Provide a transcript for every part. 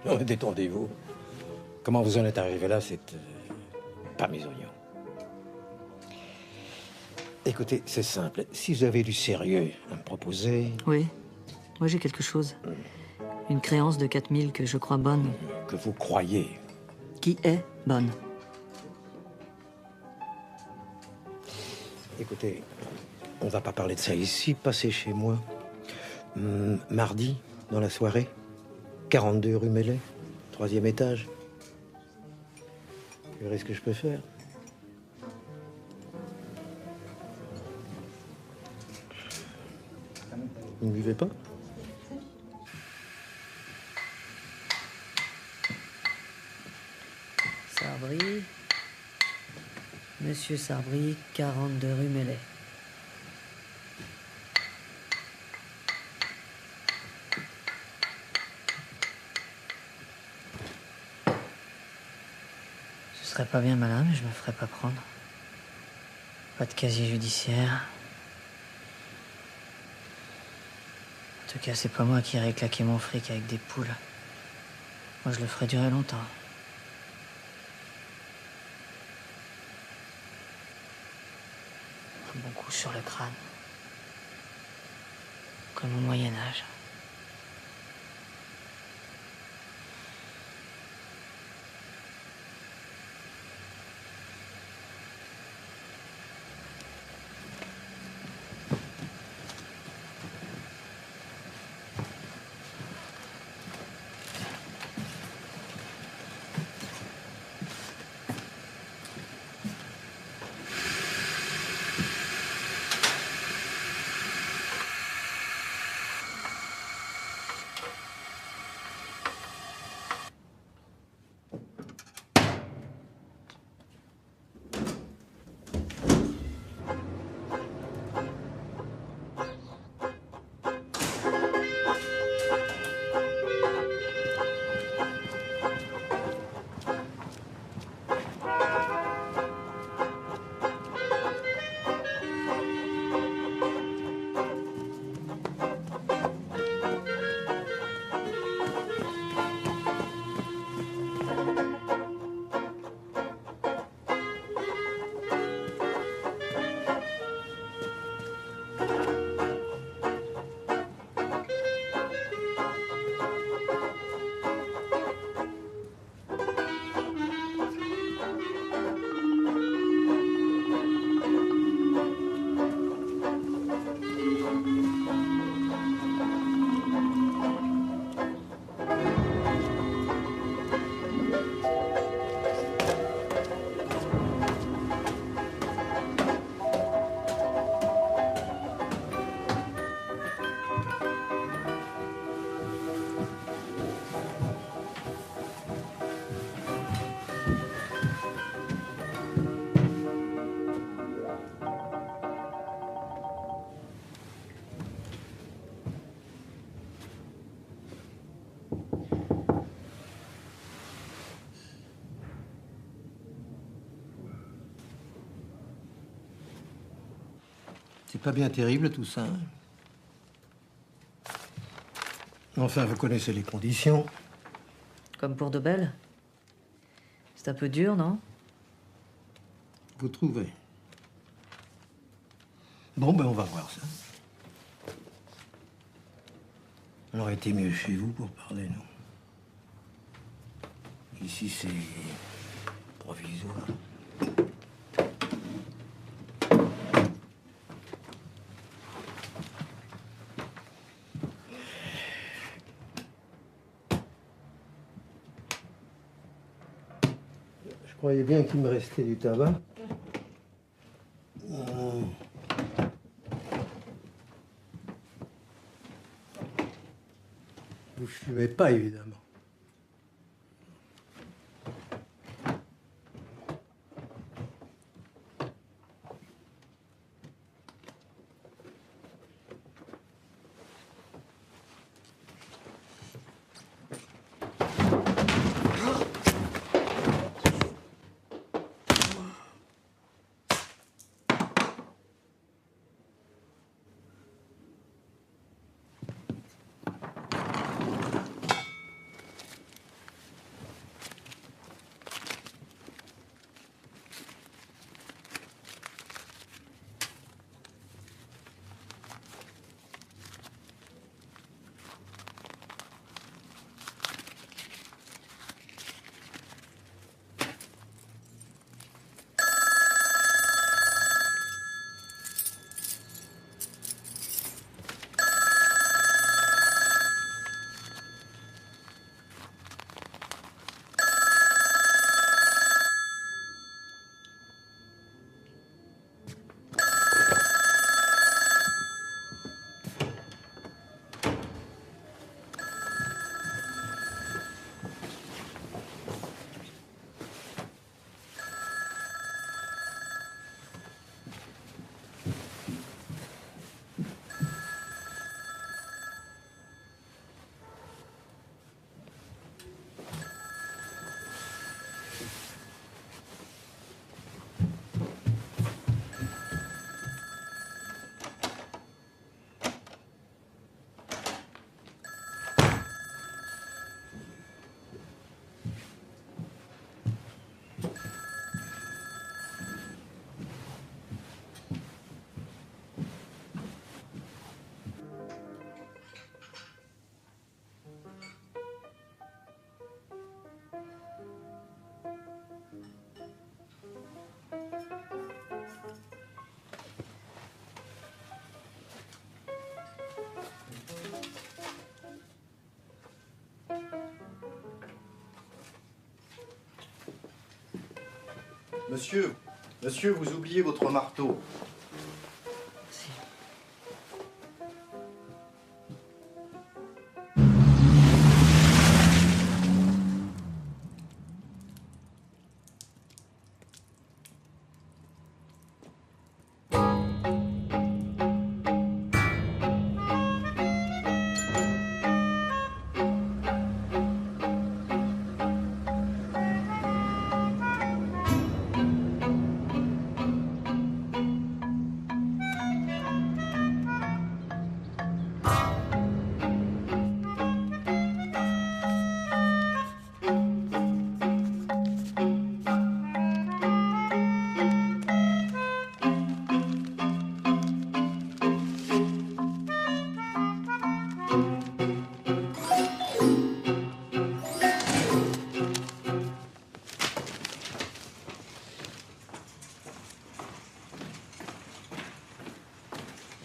Non, détendez-vous. Comment vous en êtes arrivé là, c'est pas mes oignons. Écoutez, c'est simple. Si vous avez du sérieux à me proposer... Oui, moi j'ai quelque chose. Une créance de 4000 que je crois bonne. Que vous croyez. Qui est bonne. Écoutez, on va pas parler de ça ici. Passez chez moi. Mardi, dans la soirée. 42 rue Mellet, 3e étage. Vous verrez ce que je peux faire. Vous ne buvez pas? Sarbry. Monsieur Sarbry, 42 rue Mellet. Ce serait pas bien malin, mais je me ferais pas prendre. Pas de casier judiciaire. En tout cas, c'est pas moi qui irai claquer mon fric avec des poules. Moi, je le ferai durer longtemps. Un bon coup sur le crâne. Comme au Moyen-Âge. C'est pas bien terrible tout ça. Hein? Enfin, vous connaissez les conditions. Comme pour de belles. C'est un peu dur, non? Vous trouvez? Bon, ben on va voir ça. On aurait été mieux chez vous pour parler, non? Ici, c'est provisoire. Je croyais bien qu'il me restait du tabac. Vous fumez pas, évidemment. Monsieur, vous oubliez votre marteau. Si.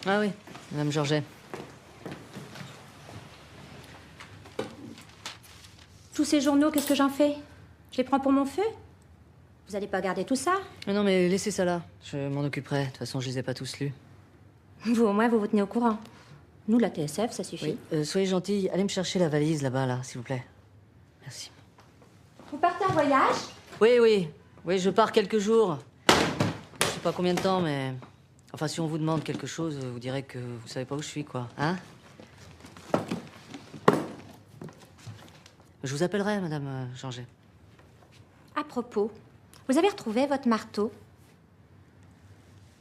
Ah oui, Madame Georget. Tous ces journaux, qu'est-ce que j'en fais? Je les prends pour mon feu? Vous allez pas garder tout ça? Non, mais laissez ça là. Je m'en occuperai. De toute façon, je les ai pas tous lus. Vous, au moins, vous vous tenez au courant. Nous, la TSF, ça suffit. Oui. Soyez gentille, allez me chercher la valise là-bas, là, s'il vous plaît. Merci. Vous partez en voyage? Oui, je pars quelques jours. Je sais pas combien de temps, mais... Enfin, si on vous demande quelque chose, vous direz que vous savez pas où je suis, quoi. Hein? Je vous appellerai, Madame Georget. À propos, vous avez retrouvé votre marteau?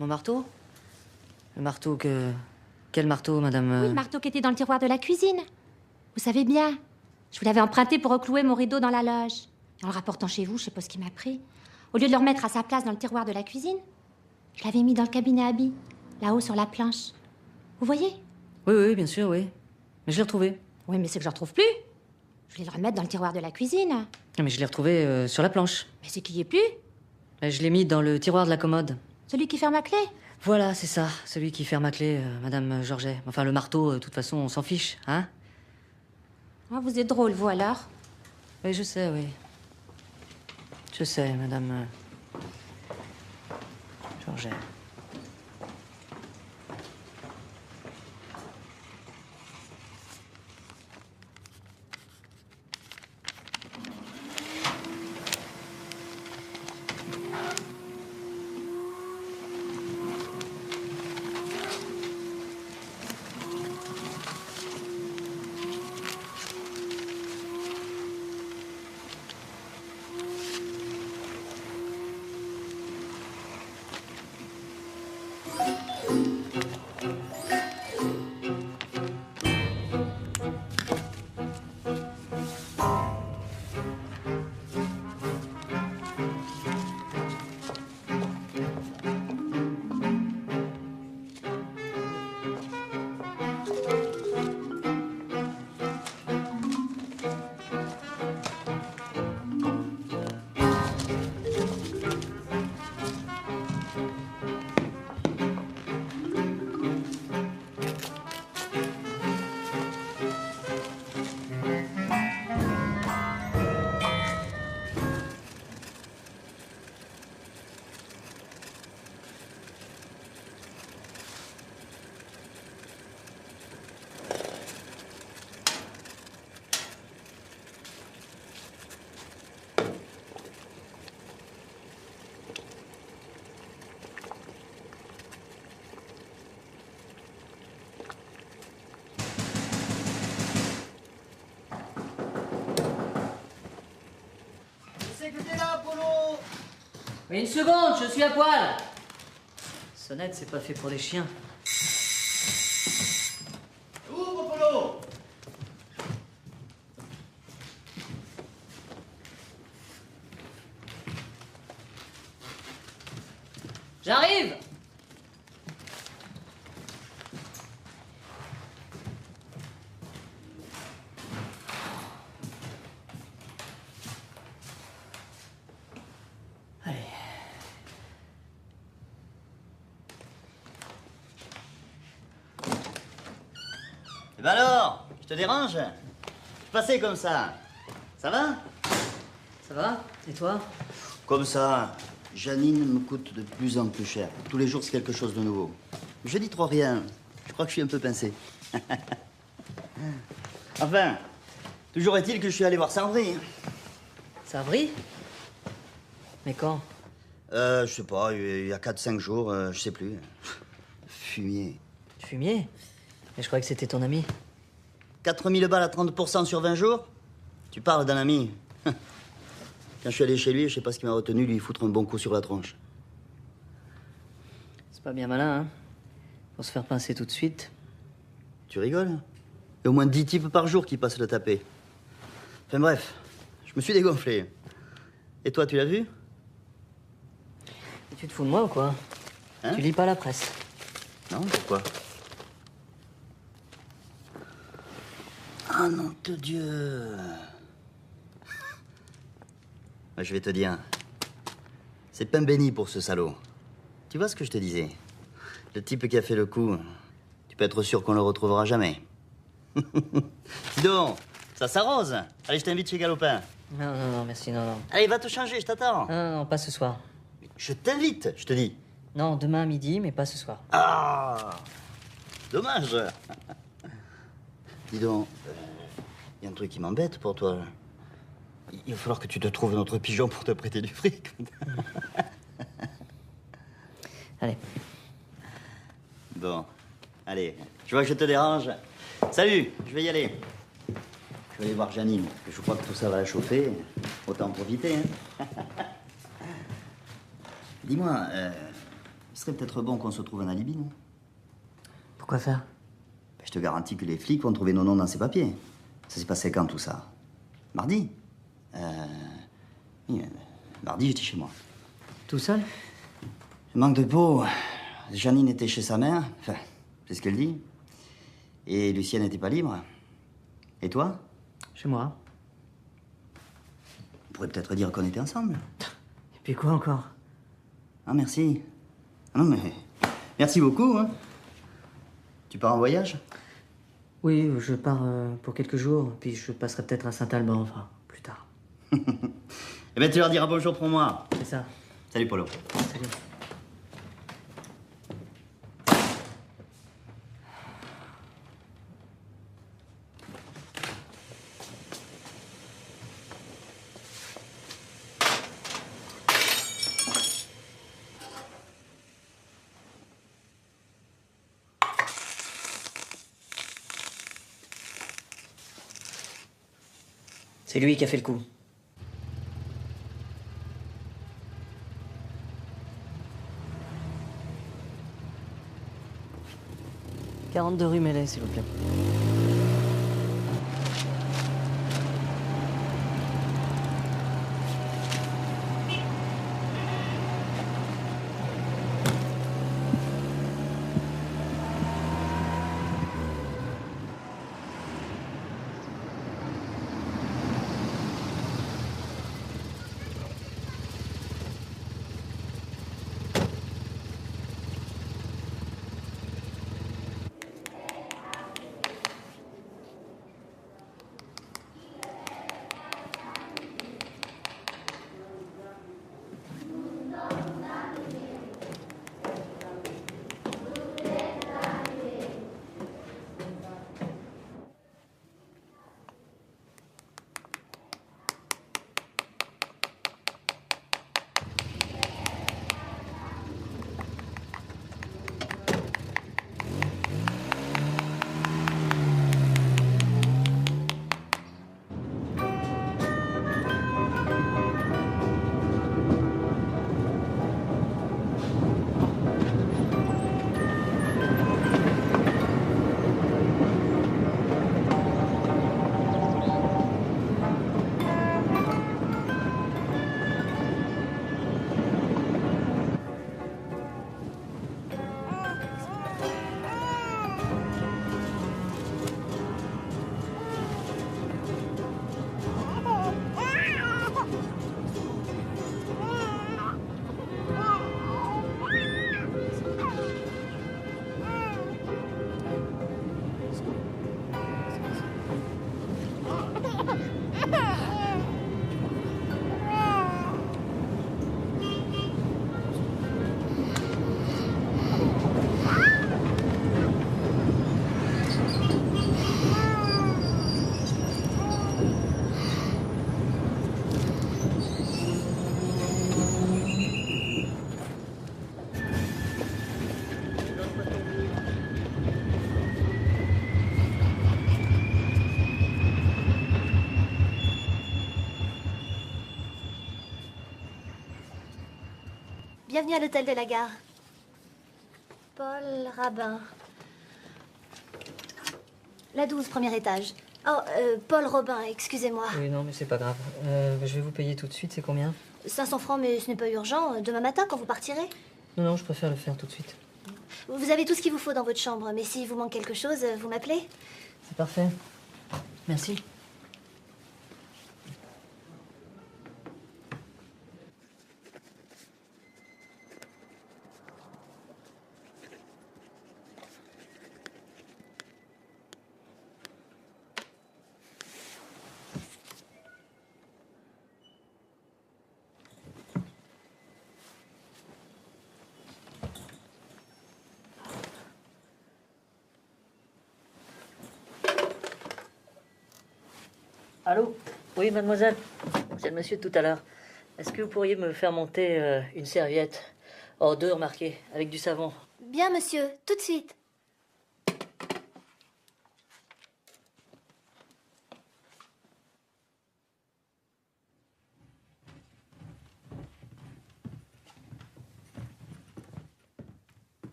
Mon marteau? Le marteau que... Quel marteau, Madame... Oui, le marteau qui était dans le tiroir de la cuisine. Vous savez bien, je vous l'avais emprunté pour reclouer mon rideau dans la loge. Et en le rapportant chez vous, je sais pas ce qui m'a pris. Au lieu de le remettre à sa place dans le tiroir de la cuisine, je l'avais mis dans le cabinet à habits, là-haut sur la planche. Vous voyez? Oui, bien sûr, oui. Mais je l'ai retrouvé. Oui, mais c'est que je le retrouve plus. Je voulais le remettre dans le tiroir de la cuisine. Non, mais je l'ai retrouvé sur la planche. Mais c'est qu'il y est plus. Je l'ai mis dans le tiroir de la commode. Celui qui ferme à clé. Voilà, c'est ça. Celui qui ferme à clé, Madame Georget. Enfin, le marteau, de toute façon, on s'en fiche, hein? Oh, vous êtes drôle, vous, alors. Oui, je sais, oui. Je sais, Madame Georget. Mais une seconde, je suis à poil. Sonnette, c'est pas fait pour des chiens. Ouvre, Polo! J'arrive! Allez. Eh ben alors, je te dérange? Passez comme ça. Ça va? Ça va? Et toi? Comme ça. Janine me coûte de plus en plus cher. Tous les jours, c'est quelque chose de nouveau. Je dis trop rien. Je crois que je suis un peu pincé. Enfin, toujours est-il que je suis allé voir Sandrine. Savry? Mais quand? Je sais pas, il y a 4-5 jours, je sais plus. Fumier. Fumier? Mais je croyais que c'était ton ami. 4000 balles à 30% sur 20 jours? Tu parles d'un ami. Quand je suis allé chez lui, je sais pas ce qui m'a retenu, lui foutre un bon coup sur la tronche. C'est pas bien malin, hein? Pour se faire pincer tout de suite. Tu rigoles? Il y a au moins 10 types par jour qui passent le taper. Enfin bref, je me suis dégonflé. Et toi, tu l'as vu? Et tu te fous de moi ou quoi? Hein? Tu lis pas la presse. Non, pourquoi? Ah nom de Dieu! Je vais te dire, c'est pain béni pour ce salaud. Tu vois ce que je te disais? Le type qui a fait le coup, tu peux être sûr qu'on le retrouvera jamais. Dis donc, ça s'arrose. Allez, je t'invite chez Galopin. Non, non, non, merci, non, non. Allez, va te changer, je t'attends. Non, non, pas ce soir. Je t'invite, je te dis. Non, demain à midi, mais pas ce soir. Ah! Dommage. Dis donc, il y a un truc qui m'embête pour toi. Il va falloir que tu te trouves un autre pigeon pour te prêter du fric. Allez. Bon, allez, tu vois que je te dérange. Salut, je vais y aller. Je vais aller voir Janine, parce que je crois que tout ça va la chauffer. Autant en profiter, hein. Dis-moi, il serait peut-être bon qu'on se trouve un alibi, non? Pourquoi faire? Je te garantis que les flics vont trouver nos noms dans ces papiers. Ça s'est passé quand, tout ça? Mardi? Oui, mardi, j'étais chez moi. Tout seul? Manque de peau. Janine était chez sa mère. Enfin, c'est ce qu'elle dit. Et Lucienne n'était pas libre. Et toi? Chez moi. On pourrait peut-être dire qu'on était ensemble. Et puis quoi encore? Ah, merci. Ah non, mais... Merci beaucoup, hein. Tu pars en voyage? Oui, je pars pour quelques jours, puis je passerai peut-être à Saint-Alban, enfin, plus tard. Eh bien, tu leur diras bonjour pour moi. C'est ça. Salut, Polo. Salut. C'est lui qui a fait le coup. « 42 rue Mellet, s'il vous plaît. » Bienvenue à l'hôtel de la gare. Paul Rabin. La 12, premier étage. Oh, Paul Robin, excusez-moi. Oui, non, mais c'est pas grave. Je vais vous payer tout de suite, c'est combien? 500 francs, mais ce n'est pas urgent. Demain matin, quand vous partirez. Non, non, je préfère le faire tout de suite. Vous avez tout ce qu'il vous faut dans votre chambre, mais s'il vous manque quelque chose, vous m'appelez. C'est parfait. Merci. Allô? Oui, mademoiselle. C'est le monsieur de tout à l'heure. Est-ce que vous pourriez me faire monter une serviette? Oh, 2 remarquez, avec du savon. Bien, monsieur, tout de suite.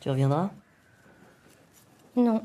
Tu reviendras? Non.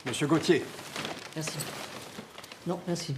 Monsieur Gauthier. Merci. Non, merci.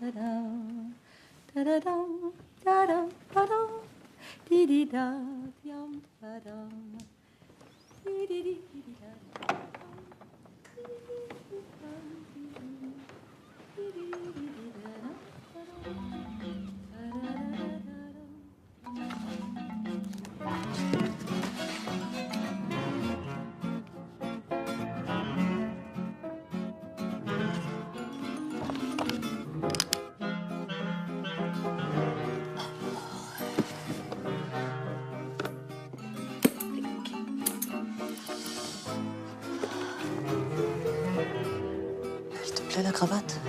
S'il te plaît, la cravate.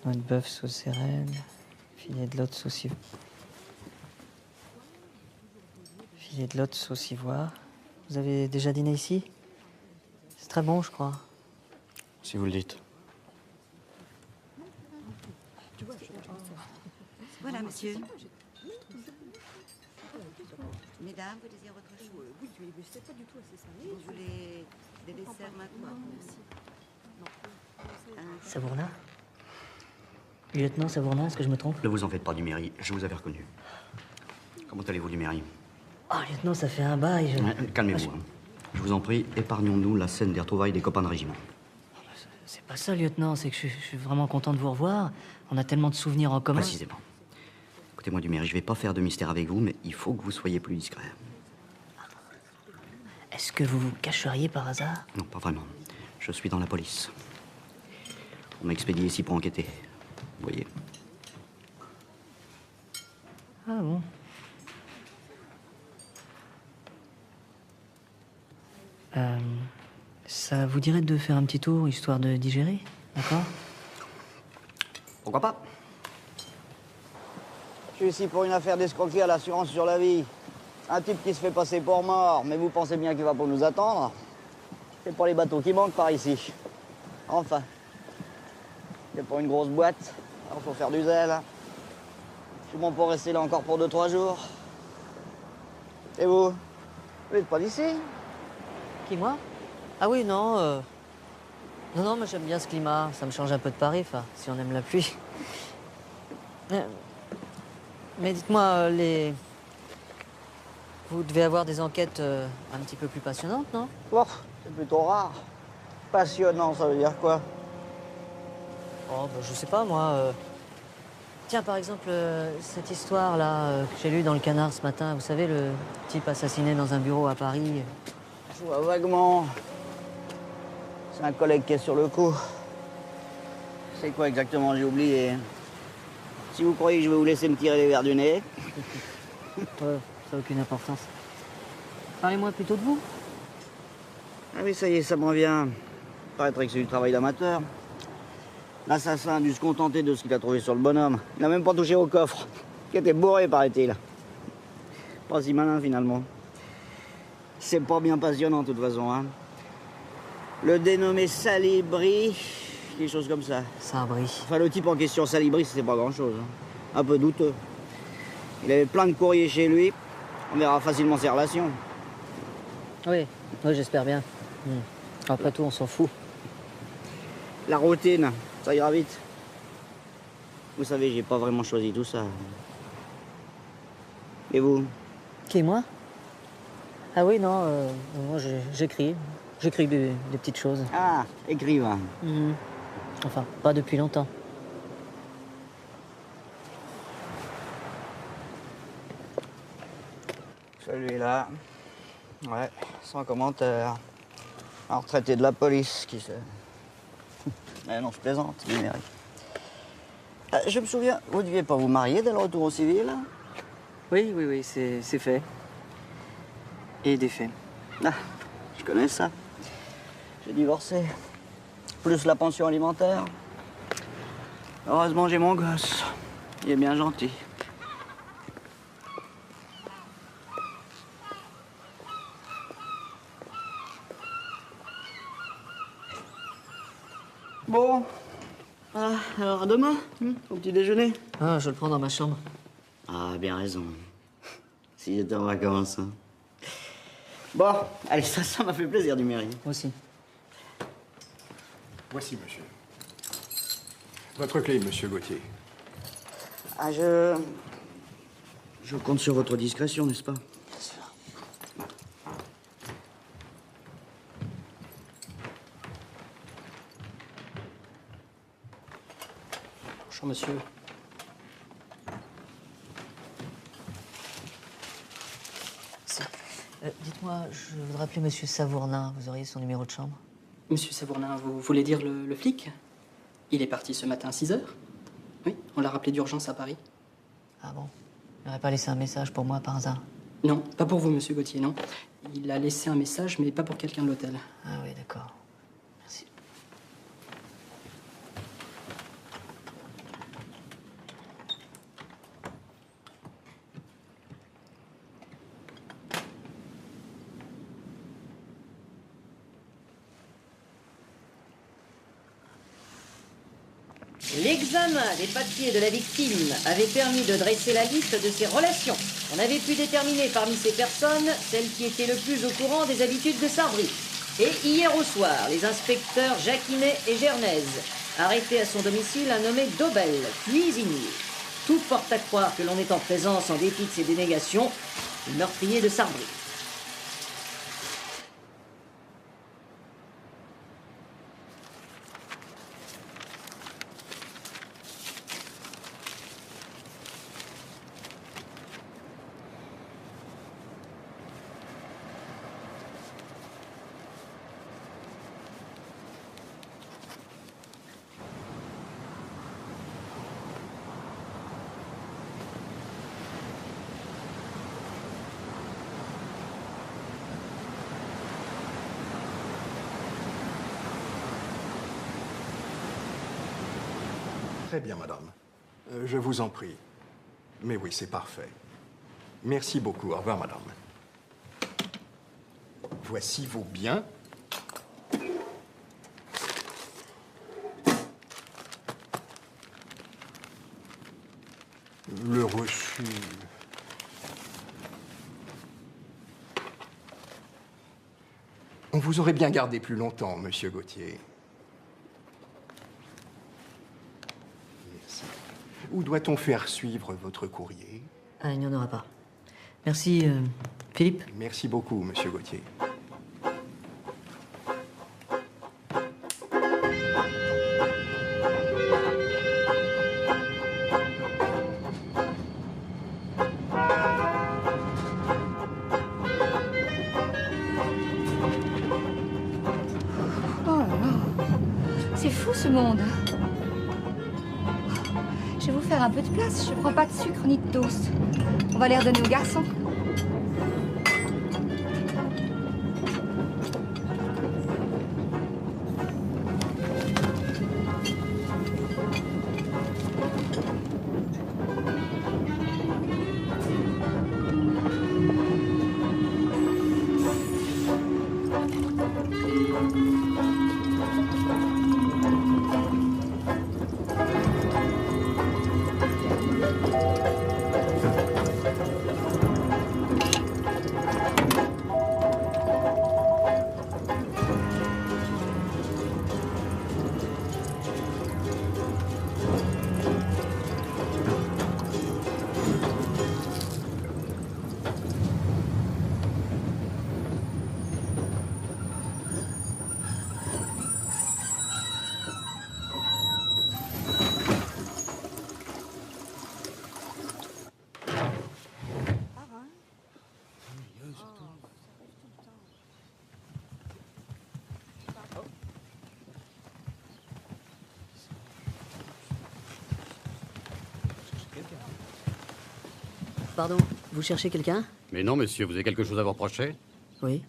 Noix de bœuf sauce sérène, filet de lotte sauce ivoire. Vous avez déjà dîné ici? C'est très bon, je crois. Si vous le dites. Voilà, monsieur. Mesdames, vous désirez autre chose? Oui, mais c'est pas du tout assez salé. Vous voulez des desserts maintenant? Savourna? Lieutenant Savourna, est-ce que je me trompe? Ne vous en faites pas, Duméry, je vous avais reconnu. Comment allez-vous, Duméry? Oh, lieutenant, ça fait un bail. Calmez-vous. Hein. Je vous en prie, épargnons-nous la scène des retrouvailles des copains de régiment. C'est pas ça, lieutenant, c'est que je suis vraiment content de vous revoir. On a tellement de souvenirs en commun. Précisément. Écoutez-moi, Duméry, je vais pas faire de mystère avec vous, mais il faut que vous soyez plus discret. Est-ce que vous vous cacheriez par hasard? Non, pas vraiment. Je suis dans la police. On m'a expédié ici pour enquêter. Vous voyez. Ah bon? Ça vous dirait de faire un petit tour, histoire de digérer, d'accord? Pourquoi pas? Je suis ici pour une affaire d'escroquerie à l'assurance sur la vie. Un type qui se fait passer pour mort, mais vous pensez bien qu'il va pour nous attendre? C'est pour les bateaux qui manquent par ici. Enfin. C'est pour une grosse boîte. Alors faut faire du zèle. Je suis bon pour rester là encore pour 2-3 jours. Et vous? Vous n'êtes pas d'ici? Qui, moi? Ah oui, non. Non, moi j'aime bien ce climat. Ça me change un peu de Paris, enfin, si on aime la pluie. Mais dites-moi, vous devez avoir des enquêtes un petit peu plus passionnantes, non? Oh, c'est plutôt rare. Passionnant, ça veut dire quoi? Oh, bah, je sais pas, moi. Tiens, par exemple, cette histoire-là que j'ai lue dans le Canard ce matin, vous savez, le type assassiné dans un bureau à Paris. Je vois vaguement. C'est un collègue qui est sur le coup. C'est quoi exactement? J'ai oublié. Si vous croyez que je vais vous laisser me tirer les verres du nez. Ouais, ça n'a aucune importance. Parlez-moi plutôt de vous. Ah oui, ça y est, ça me revient. Il paraîtrait que c'est du travail d'amateur. L'assassin a dû se contenter de ce qu'il a trouvé sur le bonhomme. Il n'a même pas touché au coffre, qui était bourré, paraît-il. Pas si malin, finalement. C'est pas bien passionnant, de toute façon, hein. Le dénommé Salibri, quelque chose comme ça. Sabri. Enfin, le type en question, Salibri, c'était pas grand-chose. Hein. Un peu douteux. Il avait plein de courriers chez lui. On verra facilement ses relations. Oui, j'espère bien. Après tout, on s'en fout. La routine, ça ira vite. Vous savez, j'ai pas vraiment choisi tout ça. Et vous? Qui, moi? Ah oui, non, moi j'écris. J'écris des petites choses. Ah, écrivain. Enfin, pas depuis longtemps. Celui-là, ouais, sans commentaire. Un retraité de la police, qui sait. Mais non, je plaisante, numérique. Je me souviens, vous ne deviez pas vous marier dès le retour au civil? Oui, c'est fait. Et défait. Ah, je connais ça. J'ai divorcé. Plus la pension alimentaire. Heureusement, j'ai mon gosse. Il est bien gentil. Bon. Ah, alors à demain, au petit déjeuner. Ah, je le prends dans ma chambre. Ah, bien raison. Si j'étais en vacances. Hein. Bon, allez, ça m'a fait plaisir du mairie. Moi aussi. Voici, monsieur. Votre clé, monsieur Gauthier. Ah, je compte sur votre discrétion, n'est-ce pas? Bonjour, monsieur. Dites-moi, je voudrais appeler Monsieur Savournin. Vous auriez son numéro de chambre? Monsieur Savournin, vous voulez dire le flic? Il est parti ce matin à 6 h. Oui, on l'a rappelé d'urgence à Paris. Ah bon? Il n'aurait pas laissé un message pour moi par hasard? Non, pas pour vous, monsieur Gauthier, non. Il a laissé un message, mais pas pour quelqu'un de l'hôtel. Ah oui, d'accord. Merci. L'examen des papiers de la victime avait permis de dresser la liste de ses relations. On avait pu déterminer parmi ces personnes celle qui était le plus au courant des habitudes de Sarbris. Et hier au soir, les inspecteurs Jacquinet et Gernaise arrêtaient à son domicile un nommé Dobel, cuisinier. Tout porte à croire que l'on est en présence, en dépit de ses dénégations, du meurtrier de Sarbris. Très bien, madame. Je vous en prie. Mais oui, c'est parfait. Merci beaucoup. Au revoir, madame. Voici vos biens. Le reçu. On vous aurait bien gardé plus longtemps, monsieur Gauthier. Merci. Où doit-on faire suivre votre courrier? Ah, il n'y en aura pas. Merci, Philippe. Merci beaucoup, monsieur Gauthier. Oh là là, c'est fou ce monde. Je vais vous faire un peu de place, je prends pas de sucre ni de toast. On va les redonner aux garçons. Pardon, vous cherchez quelqu'un? Mais non, monsieur, vous avez quelque chose à vous reprocher? Oui.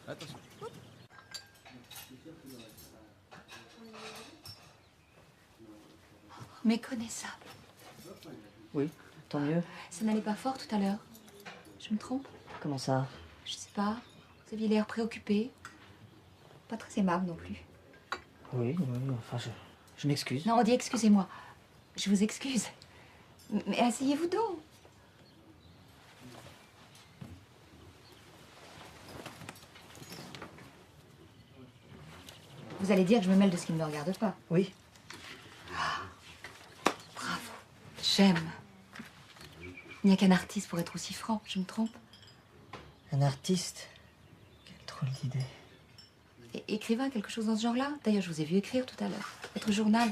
Attention. Méconnaissable. Oui, tant mieux. Ça n'allait pas fort tout à l'heure. Je me trompe? Comment ça? Je sais pas. Vous aviez l'air préoccupé. Pas très aimable non plus. Oui, enfin, je m'excuse. Non, on dit excusez-moi. Je vous excuse. Mais asseyez-vous donc. Vous allez dire que je me mêle de ce qui ne me regarde pas. Oui. Bravo. J'aime. Il n'y a qu'un artiste pour être aussi franc. Je me trompe? Un artiste? Quelle drôle d'idée. Écrivain, quelque chose dans ce genre-là? D'ailleurs, je vous ai vu écrire tout à l'heure. Votre journal.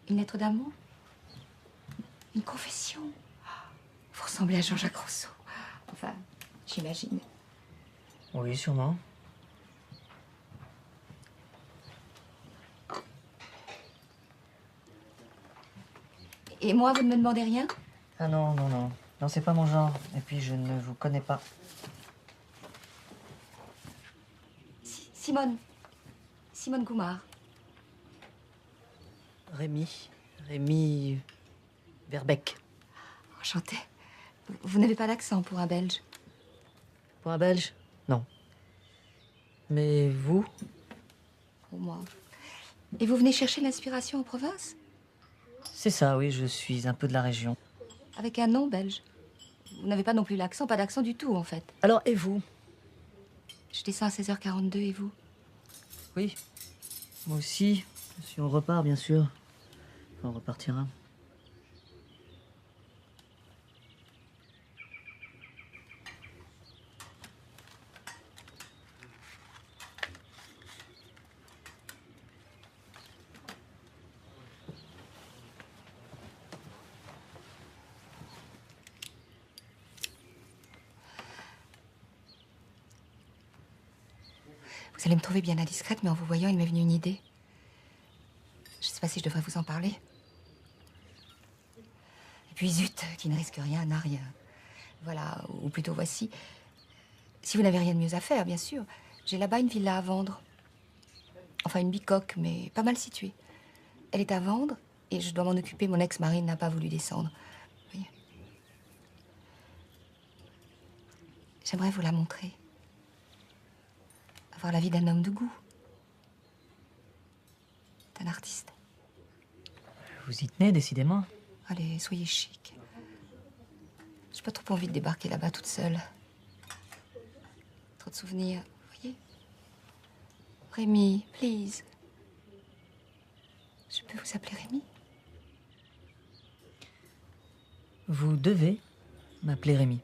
Une lettre d'amour? Une confession? Vous ressemblez à Jean-Jacques Rousseau. Enfin, j'imagine. Oui, sûrement. Et moi, vous ne me demandez rien? Ah non. Non, c'est pas mon genre. Et puis, je ne vous connais pas. Simone. Simone Goumard. Rémi Verbeck. Enchantée. Vous n'avez pas d'accent pour un Belge? Pour un Belge? Non. Mais vous? Pour moi. Et vous venez chercher l'inspiration en province? C'est ça, oui, je suis un peu de la région. Avec un nom belge. Vous n'avez pas non plus l'accent, pas d'accent du tout, en fait. Alors, et vous? Je descends à 16h42, et vous? Oui, moi aussi. Si on repart, bien sûr. On repartira. Vous allez me trouver bien indiscrète, mais en vous voyant, il m'est venu une idée. Je sais pas si je devrais vous en parler. Et puis zut, qui ne risque rien n'a rien. Voilà, ou plutôt voici. Si vous n'avez rien de mieux à faire, bien sûr. J'ai là-bas une villa à vendre. Enfin, une bicoque, mais pas mal située. Elle est à vendre et je dois m'en occuper. Mon ex-mari n'a pas voulu descendre. Vous voyez. J'aimerais vous la montrer. Avoir la vie d'un homme de goût. D'un artiste. Vous y tenez, décidément. Allez, soyez chic. J'ai pas trop envie de débarquer là-bas toute seule. Trop de souvenirs, vous voyez. Rémi, please. Je peux vous appeler Rémi? Vous devez m'appeler Rémi.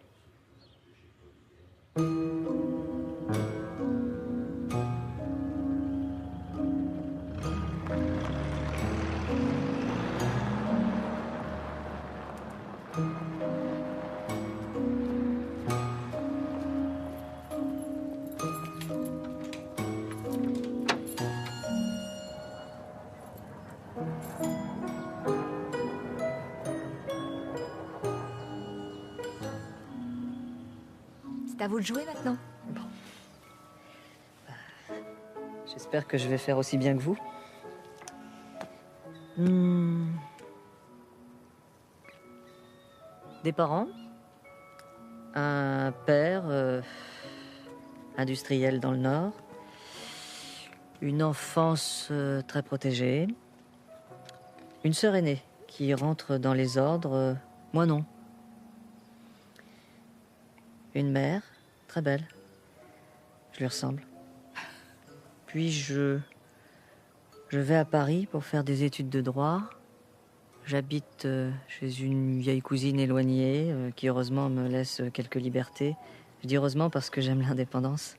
C'est à vous de jouer maintenant. J'espère que je vais faire aussi bien que vous. Des parents, un père industriel dans le Nord, une enfance très protégée, une sœur aînée qui rentre dans les ordres, moi non. Une mère, très belle. Je lui ressemble. Puis je vais à Paris pour faire des études de droit. J'habite chez une vieille cousine éloignée qui heureusement me laisse quelques libertés. Je dis heureusement parce que j'aime l'indépendance.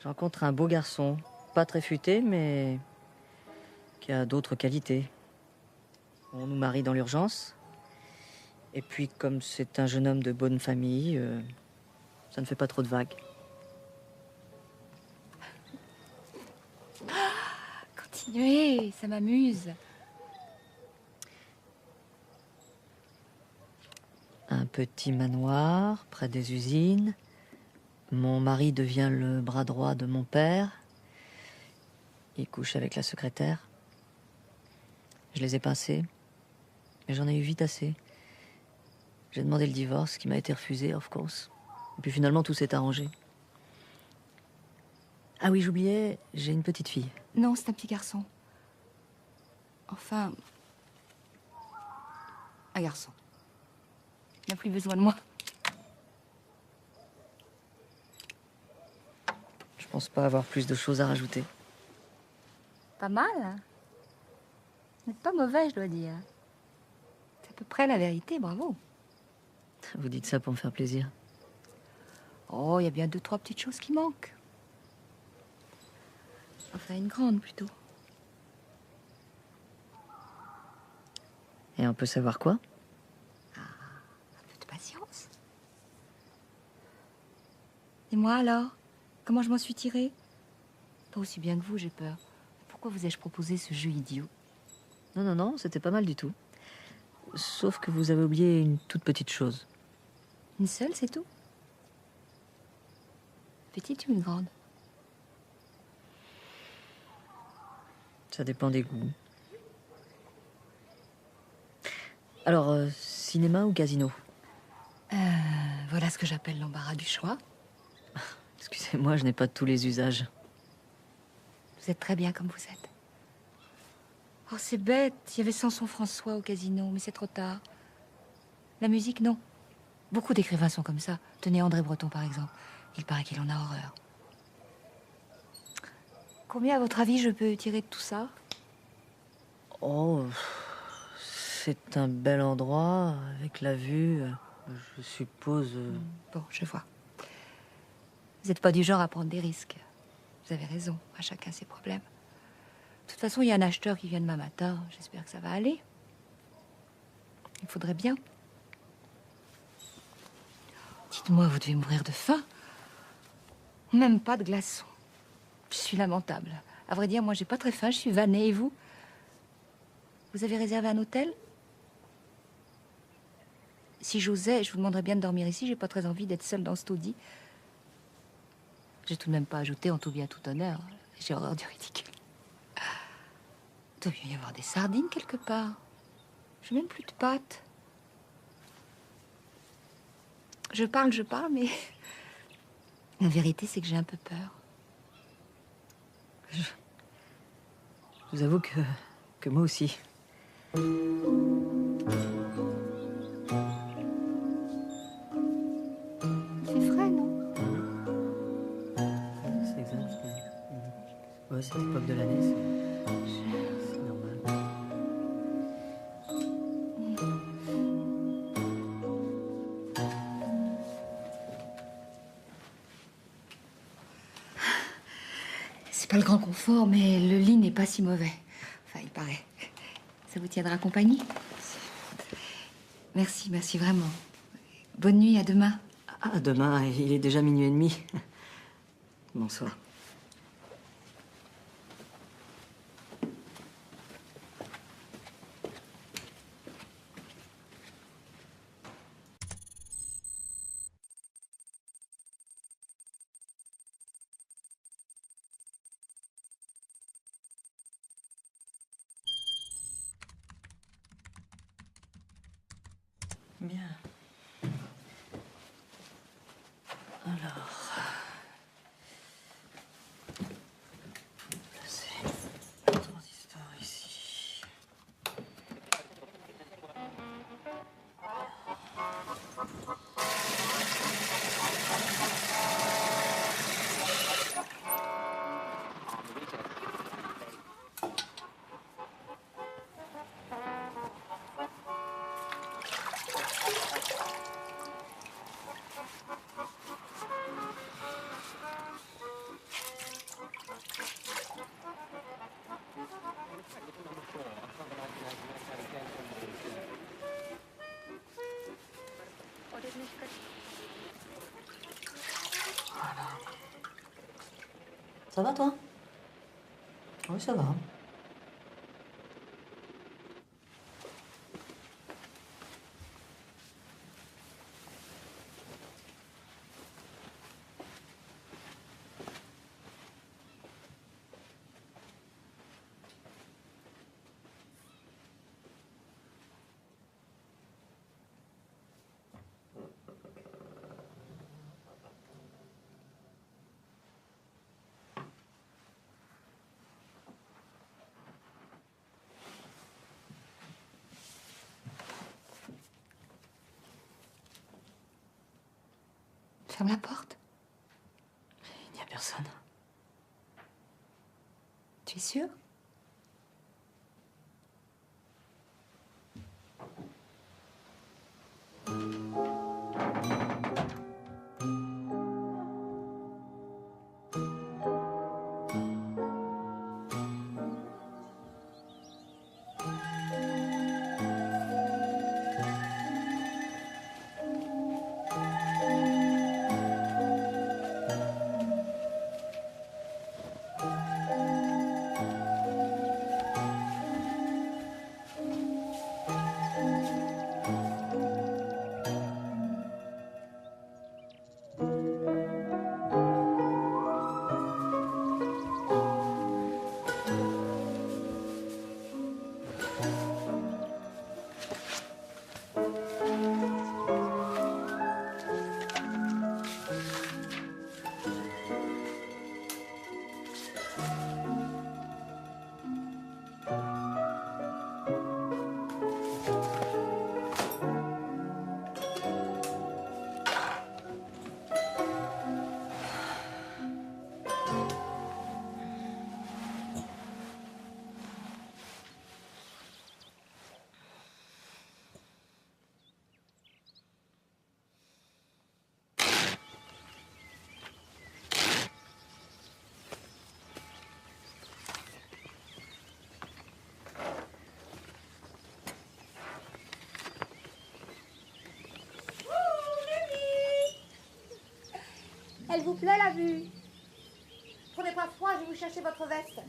Je rencontre un beau garçon, pas très futé, mais qui a d'autres qualités. On nous marie dans l'urgence. Et puis, comme c'est un jeune homme de bonne famille, ça ne fait pas trop de vagues. Continuez, ça m'amuse. Un petit manoir près des usines, Mon mari devient le bras droit de mon père. Il couche avec la secrétaire. Je les ai pincés, mais j'en ai eu vite assez. J'ai demandé le divorce, qui m'a été refusé, of course. Et puis finalement, tout s'est arrangé. Ah oui, j'oubliais, j'ai une petite fille. Non, c'est un petit garçon. Enfin, un garçon. Il n'a plus besoin de moi. Je pense pas avoir plus de choses à rajouter. Pas mal, hein? Vous n'êtes pas mauvais, je dois dire. C'est à peu près la vérité, bravo. Vous dites ça pour me faire plaisir. Oh, il y a bien 2, 3 petites choses qui manquent. Enfin, une grande, plutôt. Et on peut savoir quoi? Un peu de patience. Et moi, alors? Comment je m'en suis tirée? Pas aussi bien que vous, j'ai peur. Pourquoi vous ai-je proposé ce jeu idiot? Non, non, non, c'était pas mal du tout. Sauf que vous avez oublié une toute petite chose. Une seule, c'est tout? Petite ou une grande? Ça dépend des goûts. Alors, cinéma ou casino? Voilà ce que j'appelle l'embarras du choix. Excusez-moi, je n'ai pas tous les usages. Vous êtes très bien comme vous êtes. Oh, c'est bête. Il y avait Samson François au casino, mais c'est trop tard. La musique, non. Beaucoup d'écrivains sont comme ça. Tenez André Breton, par exemple. Il paraît qu'il en a horreur. Combien, à votre avis, je peux tirer de tout ça? Oh, c'est un bel endroit, avec la vue, je suppose... Bon, je vois. Vous n'êtes pas du genre à prendre des risques. Vous avez raison, à chacun ses problèmes. De toute façon, il y a un acheteur qui vient demain matin. J'espère que ça va aller. Il faudrait bien. Dites-moi, vous devez mourir de faim. Même pas de glaçons. Je suis lamentable. À vrai dire, moi, j'ai pas très faim. Je suis vannée. Et vous? Vous avez réservé un hôtel? Si j'osais, je vous demanderais bien de dormir ici. J'ai pas très envie d'être seule dans ce taudis. J'ai tout de même pas ajouté en tout bien tout honneur. J'ai horreur du ridicule. Il doit bien y avoir des sardines quelque part. J'ai même plus de pâtes. Je parle, mais... La vérité, c'est que j'ai un peu peur. Je vous avoue que moi aussi. C'est frais, non? C'est exact. Ouais, c'est l'époque de l'année, c'est normal. C'est pas le grand confort, mais le lit n'est pas si mauvais. Enfin, il paraît. Ça vous tiendra compagnie? Merci, merci vraiment. Bonne nuit, à demain. Ah, demain, il est déjà minuit et demi. Bonsoir. Bien. Alors... placer le transistor ici. Ça va, toi? Oui, ça va. Ferme la porte. Il n'y a personne. Tu es sûre? Elle vous plaît la vue? Prenez pas froid, je vais vous chercher votre veste.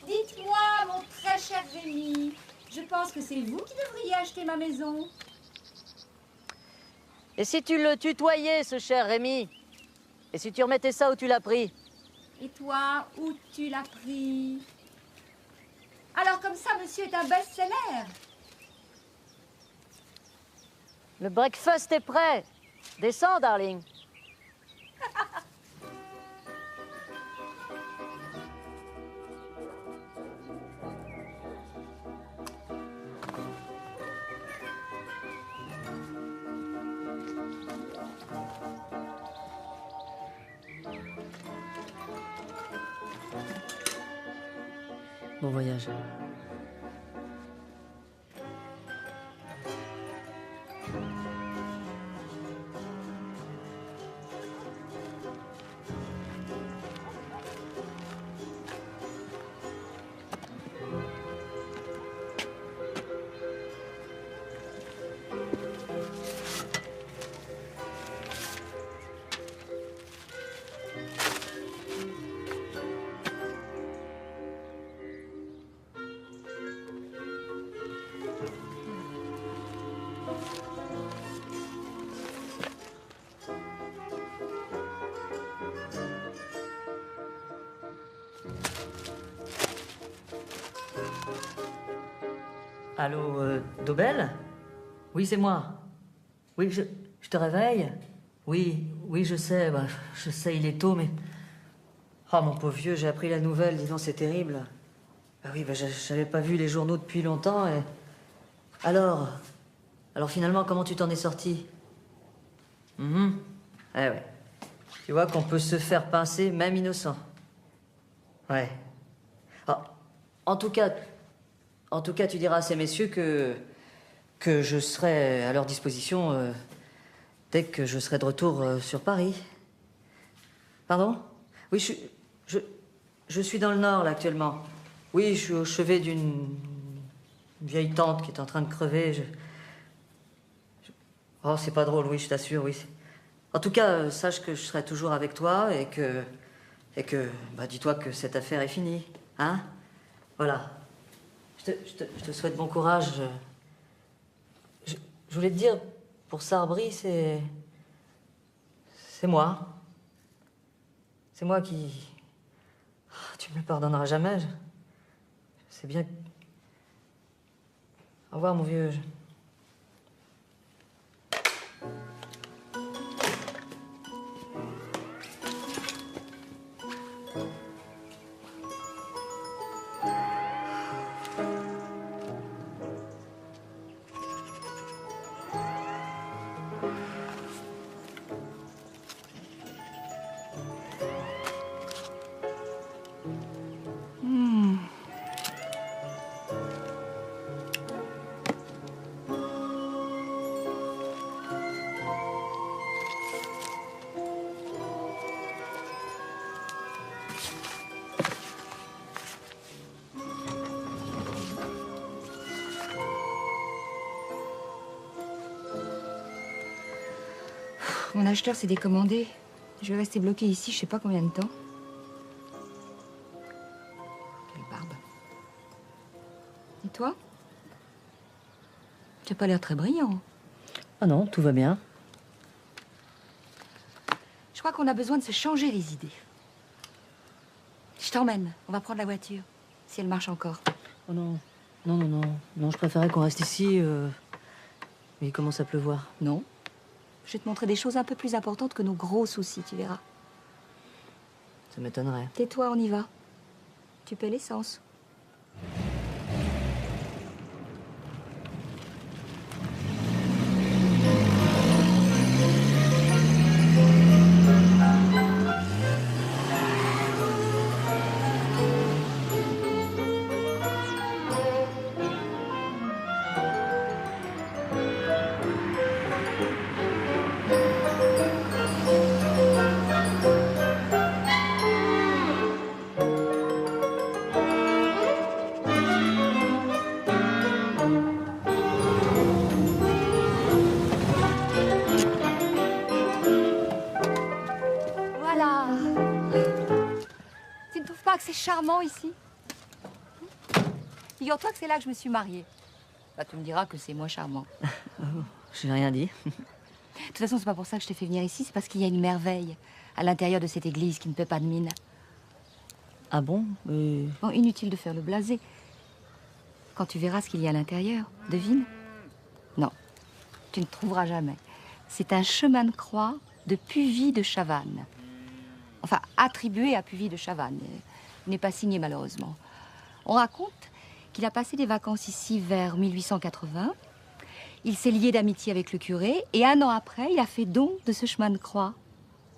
Dites-moi, mon très cher Rémi, je pense que c'est vous qui devriez acheter ma maison. Et si tu le tutoyais, ce cher Rémi? Et si tu remettais ça où tu l'as pris? Et toi, où tu l'as pris? Alors comme ça, monsieur est un best-seller. Le breakfast est prêt. Descends, darling. Bon voyage. Allô, Dobel? Oui, c'est moi. Oui, je te réveille? Oui, je sais, il est tôt, mais... Oh, mon pauvre vieux, j'ai appris la nouvelle, dis donc, c'est terrible. Ah oui, j'avais pas vu les journaux depuis longtemps, et... Alors finalement, comment tu t'en es sorti? Eh ouais. Tu vois qu'on peut se faire pincer, même innocent. Ouais. Ah, en tout cas, tu diras à ces messieurs que je serai à leur disposition dès que je serai de retour sur Paris. Pardon? Oui, je suis dans le Nord, là, actuellement. Oui, je suis au chevet d'une vieille tante qui est en train de crever. Oh, c'est pas drôle, oui, je t'assure, oui. En tout cas, sache que je serai toujours avec toi et que dis-toi que cette affaire est finie, hein? Voilà. Je te souhaite bon courage. Je voulais te dire, pour Sarbri, c'est moi. C'est moi qui... Tu me le pardonneras jamais. Je sais bien... Au revoir, mon vieux. Mon acheteur s'est décommandé. Je vais rester bloquée ici, je sais pas combien de temps. Quelle barbe. Et toi? Tu n'as pas l'air très brillant. Ah non, tout va bien. Je crois qu'on a besoin de se changer les idées. Je t'emmène. On va prendre la voiture. Si elle marche encore. Oh non. Non, je préférais qu'on reste ici. Mais il commence à pleuvoir. Non. Je vais te montrer des choses un peu plus importantes que nos gros soucis, tu verras. Ça m'étonnerait. Tais-toi, on y va. Tu paies l'essence. Voilà. Tu ne trouves pas que c'est charmant ici? Figure-toi que c'est là que je me suis mariée. Bah, tu me diras que c'est moins charmant. J'ai rien dit. De toute façon, c'est pas pour ça que je t'ai fait venir ici, c'est parce qu'il y a une merveille à l'intérieur de cette église qui ne paie pas de mine. Ah bon? Bon, inutile de faire le blasé. Quand tu verras ce qu'il y a à l'intérieur, devine? Non, tu ne trouveras jamais. C'est un chemin de croix de Puvis de Chavannes. Enfin, attribué à Puvis de Chavannes. Il n'est pas signé, malheureusement. On raconte qu'il a passé des vacances ici vers 1880. Il s'est lié d'amitié avec le curé et 1 an après, il a fait don de ce chemin de croix.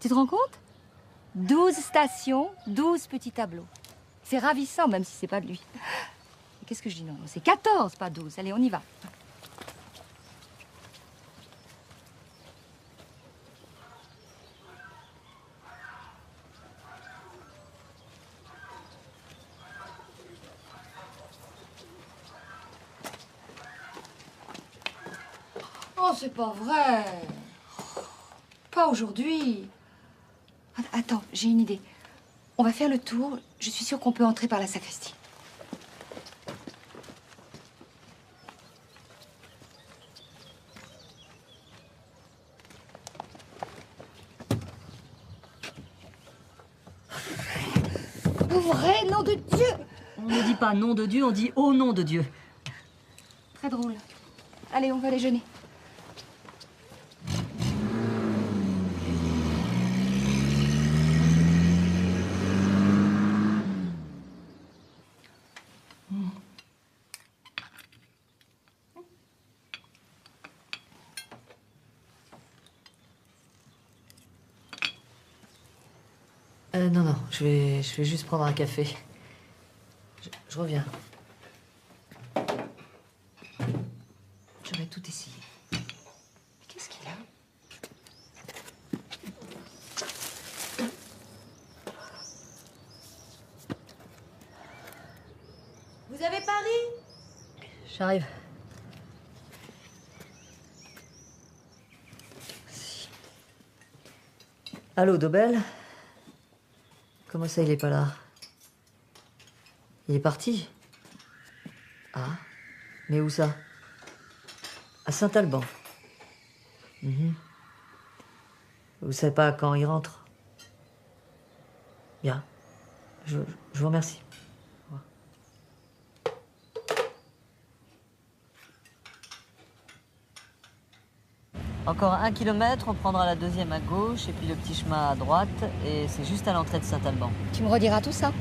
Tu te rends compte? 12 stations, 12 petits tableaux. C'est ravissant, même si c'est pas de lui. Qu'est-ce que je dis? Non, c'est 14, pas 12. Allez, on y va. Oh, c'est pas vrai. Pas aujourd'hui. Attends, j'ai une idée. On va faire le tour. Je suis sûre qu'on peut entrer par la sacristie. Ouvrez, nom de Dieu! On ne dit pas nom de Dieu, on dit au nom de Dieu. Très drôle. Allez, on va déjeuner. Non, je vais juste prendre un café. Je reviens. J'aurais tout essayé. Mais qu'est-ce qu'il a? Vous avez Paris? J'arrive. Allô, Dobel? Comment ça, il est pas là? Il est parti? Ah, mais où ça? À Saint-Alban. Vous savez pas quand il rentre? Bien. Je vous remercie. Au revoir. Encore 1 kilomètre, on prendra la 2e à gauche et puis le petit chemin à droite et c'est juste à l'entrée de Saint-Alban. Tu me rediras tout ça?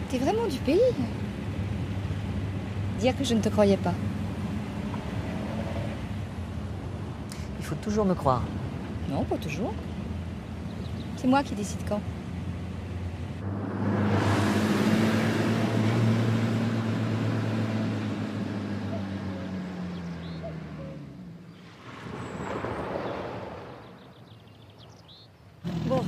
T'es vraiment du pays? Dire que je ne te croyais pas. Il faut toujours me croire. Non, pas toujours. C'est moi qui décide quand. Bon.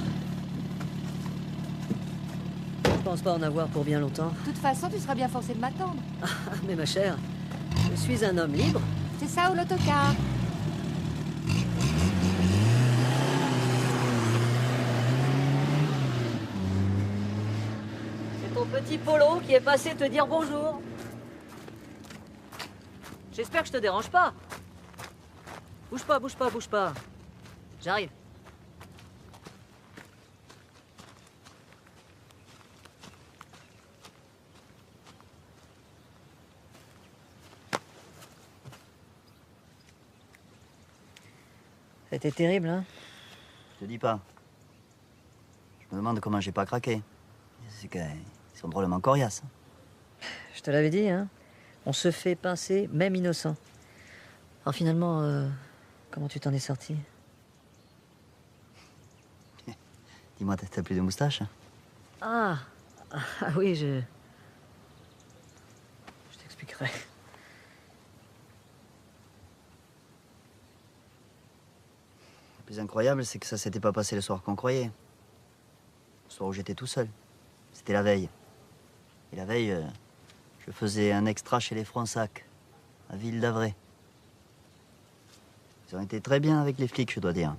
Je pense pas en avoir pour bien longtemps. De toute façon, tu seras bien forcée de m'attendre. Ah, mais ma chère, je suis un homme libre. C'est ça ou l'autocar? ton petit Polo qui est passé te dire bonjour. J'espère que je te dérange pas. Bouge pas, bouge pas, bouge pas. J'arrive. C'était terrible, hein? Je te dis pas. Je me demande comment j'ai pas craqué. C'est qu'ils sont drôlement coriaces. Je te l'avais dit, hein? On se fait pincer, même innocent. Alors finalement, comment tu t'en es sorti? Dis-moi, t'as plus de moustache? Ah oui, je t'expliquerai. Le plus incroyable, c'est que ça s'était pas passé le soir qu'on croyait. Le soir où j'étais tout seul. C'était la veille. Et la veille, je faisais un extra chez les Fronsac, à Ville d'Avray. Ils ont été très bien avec les flics, je dois dire.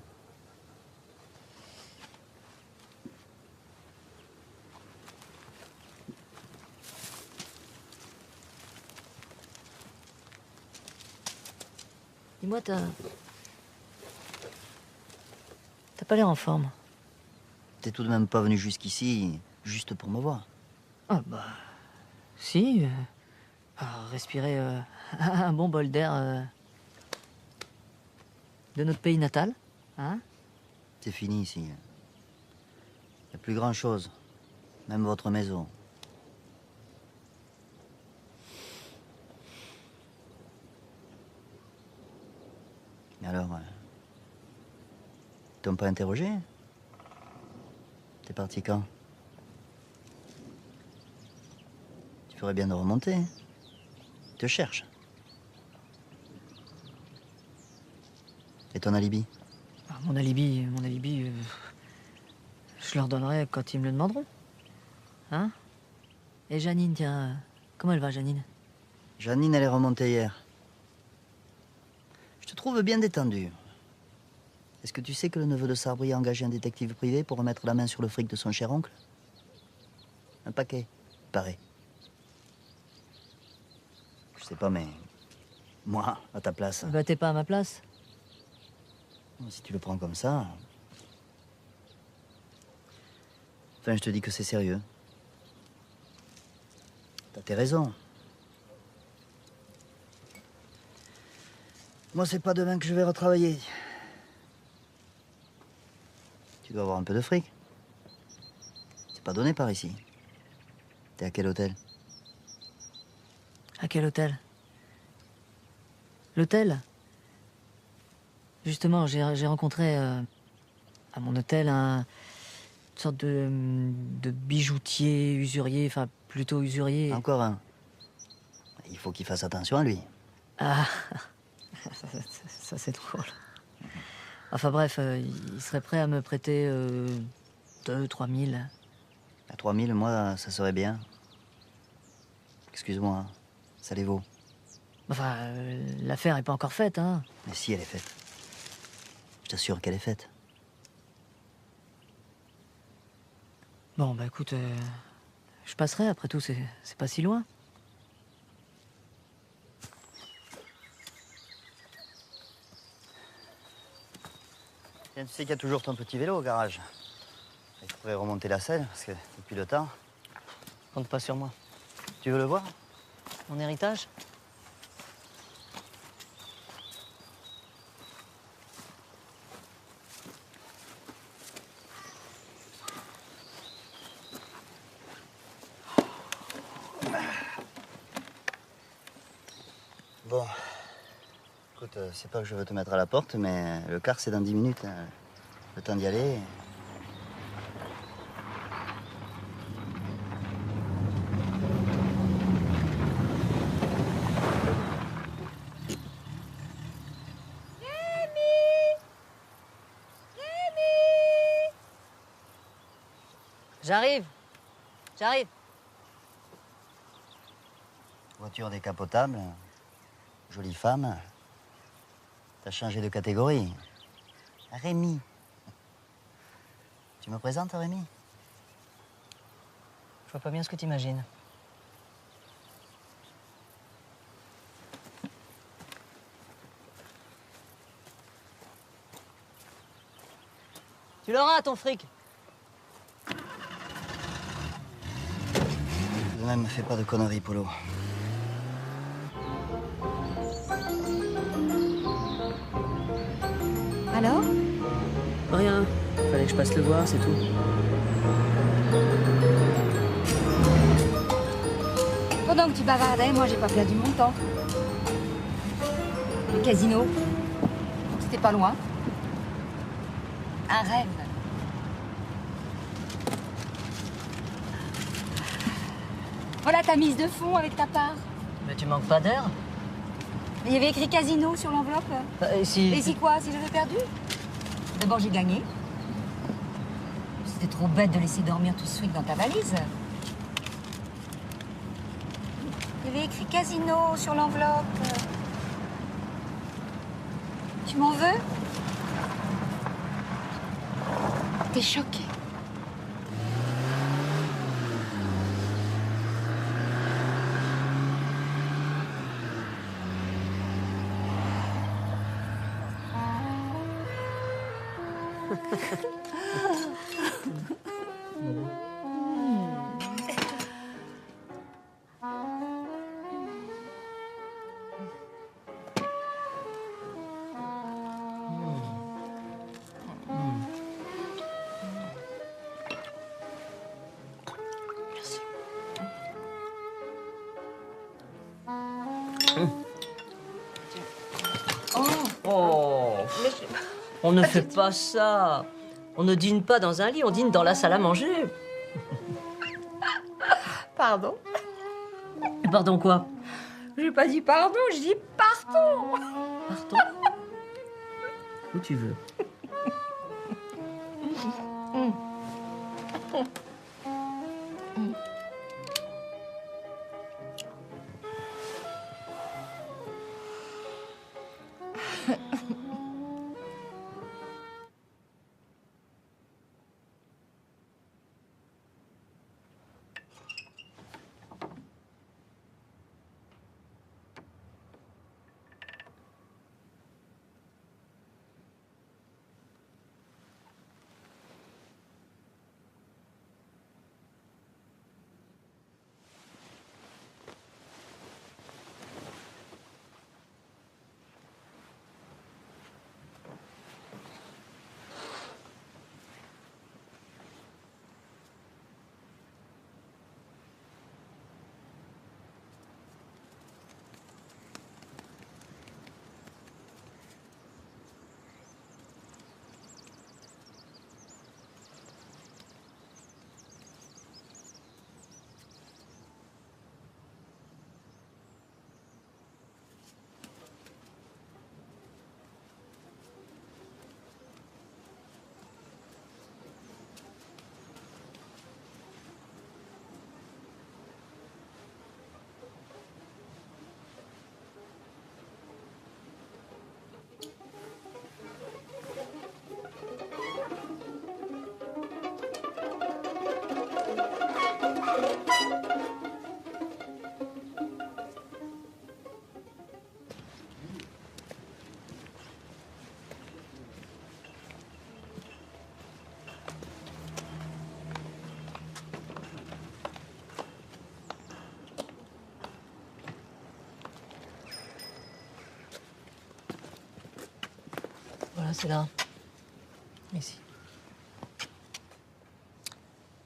Dis-moi, t'as pas l'air en forme. T'es tout de même pas venu jusqu'ici juste pour me voir. Ah bah... Si. Respirer un bon bol d'air de notre pays natal. Hein? C'est fini ici. Y a plus grand chose. Même votre maison. Et alors, ils t'ont pas interrogé? T'es parti quand? Tu ferais bien de remonter. Ils te cherchent. Et ton alibi? Mon alibi, je leur donnerai quand ils me le demanderont. Hein? Et Janine, tiens, comment elle va, Janine? Janine, elle est remontée hier. Je te trouve bien détendu. Est-ce que tu sais que le neveu de Sarbri a engagé un détective privé pour remettre la main sur le fric de son cher oncle? Un paquet, il paraît. Je sais pas, mais... moi, à ta place... Bah, t'es pas à ma place. Si tu le prends comme ça... Enfin, je te dis que c'est sérieux. T'as tes raisons. Moi, c'est pas demain que je vais retravailler. Tu dois avoir un peu de fric. C'est pas donné par ici. T'es à quel hôtel? À quel hôtel? L'hôtel? Justement, j'ai rencontré à mon hôtel une sorte de bijoutier, usurier, enfin plutôt usurier. Encore un. Il faut qu'il fasse attention à lui. Ah, ça c'est drôle. Enfin bref, il serait prêt à me prêter 2-3 000. À 3 000, moi, ça serait bien. Excuse-moi, hein, ça les vaut. Enfin, l'affaire est pas encore faite, hein. Mais si, elle est faite. Je t'assure qu'elle est faite. Bon, bah écoute, je passerai, après tout, c'est pas si loin. Tiens, tu sais qu'il y a toujours ton petit vélo au garage. Il faudrait remonter la selle, parce que depuis le temps... Compte pas sur moi. Tu veux le voir? Mon héritage? Bon. Écoute, c'est pas que je veux te mettre à la porte, mais le car, c'est dans 10 minutes. Hein. Le temps d'y aller. J'arrive. J'arrive. Voiture décapotable. Jolie femme. T'as changé de catégorie. Rémi. Tu me présentes, Rémi? vois pas bien ce que t'imagines. Tu l'auras, ton fric. Ne me fais pas de conneries, Polo. Alors? Rien. Fallait que je passe le voir, c'est tout. Pendant que tu bavardais, moi j'ai pas perdu mon temps. Le casino, c'était pas loin. Un rêve. Voilà ta mise de fond avec ta part. Mais tu manques pas d'air? Il y avait écrit casino sur l'enveloppe. Et si... Et si quoi? Si j'avais perdu? D'abord j'ai gagné. C'était trop bête de laisser dormir tout ce fric dans ta valise. Il y avait écrit casino sur l'enveloppe. Tu m'en veux? T'es choquée. Oh. On ne fait pas ça. On ne dîne pas dans un lit, on dîne dans la salle à manger. Pardon? Pardon quoi? J'ai pas dit pardon, je dis partons. Partons? Où tu veux. Voilà, c'est là. Ici.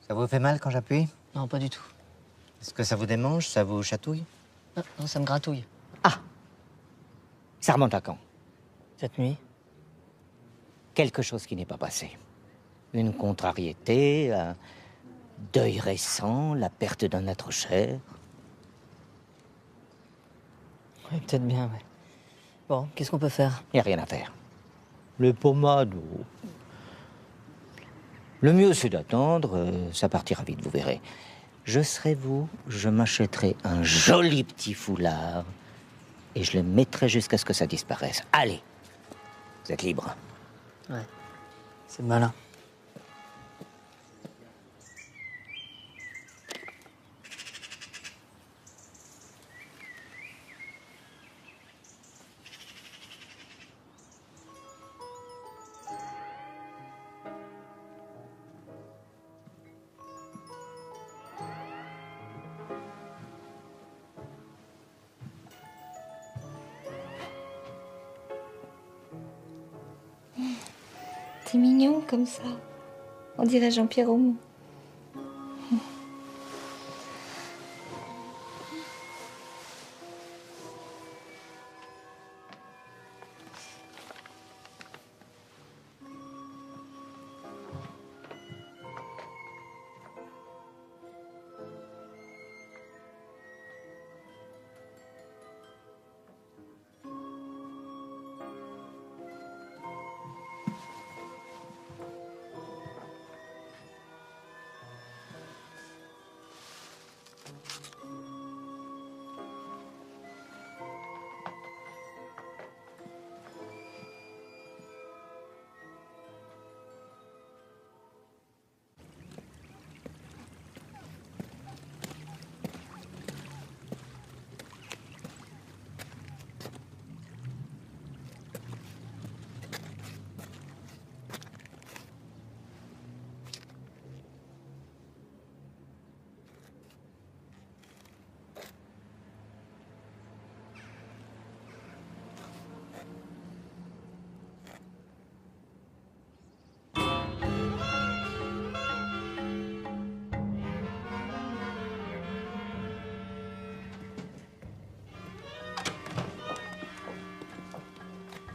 Ça vous fait mal quand j'appuie? Non, pas du tout. Est-ce que ça vous démange? Ça vous chatouille? Non, non, ça me gratouille. Ça remonte à quand? Cette nuit. Quelque chose qui n'est pas passé. Une contrariété, un deuil récent, la perte d'un être cher. Oui, peut-être bien, ouais. Bon, qu'est-ce qu'on peut faire? Il n'y a rien à faire. Les pommades... Le mieux, c'est d'attendre. Ça partira vite, vous verrez. Je serai vous, je m'achèterai un joli petit foulard et je le mettrai jusqu'à ce que ça disparaisse. Allez, vous êtes libre. Ouais, c'est malin. T'es mignon comme ça. On dirait Jean-Pierre Aumont.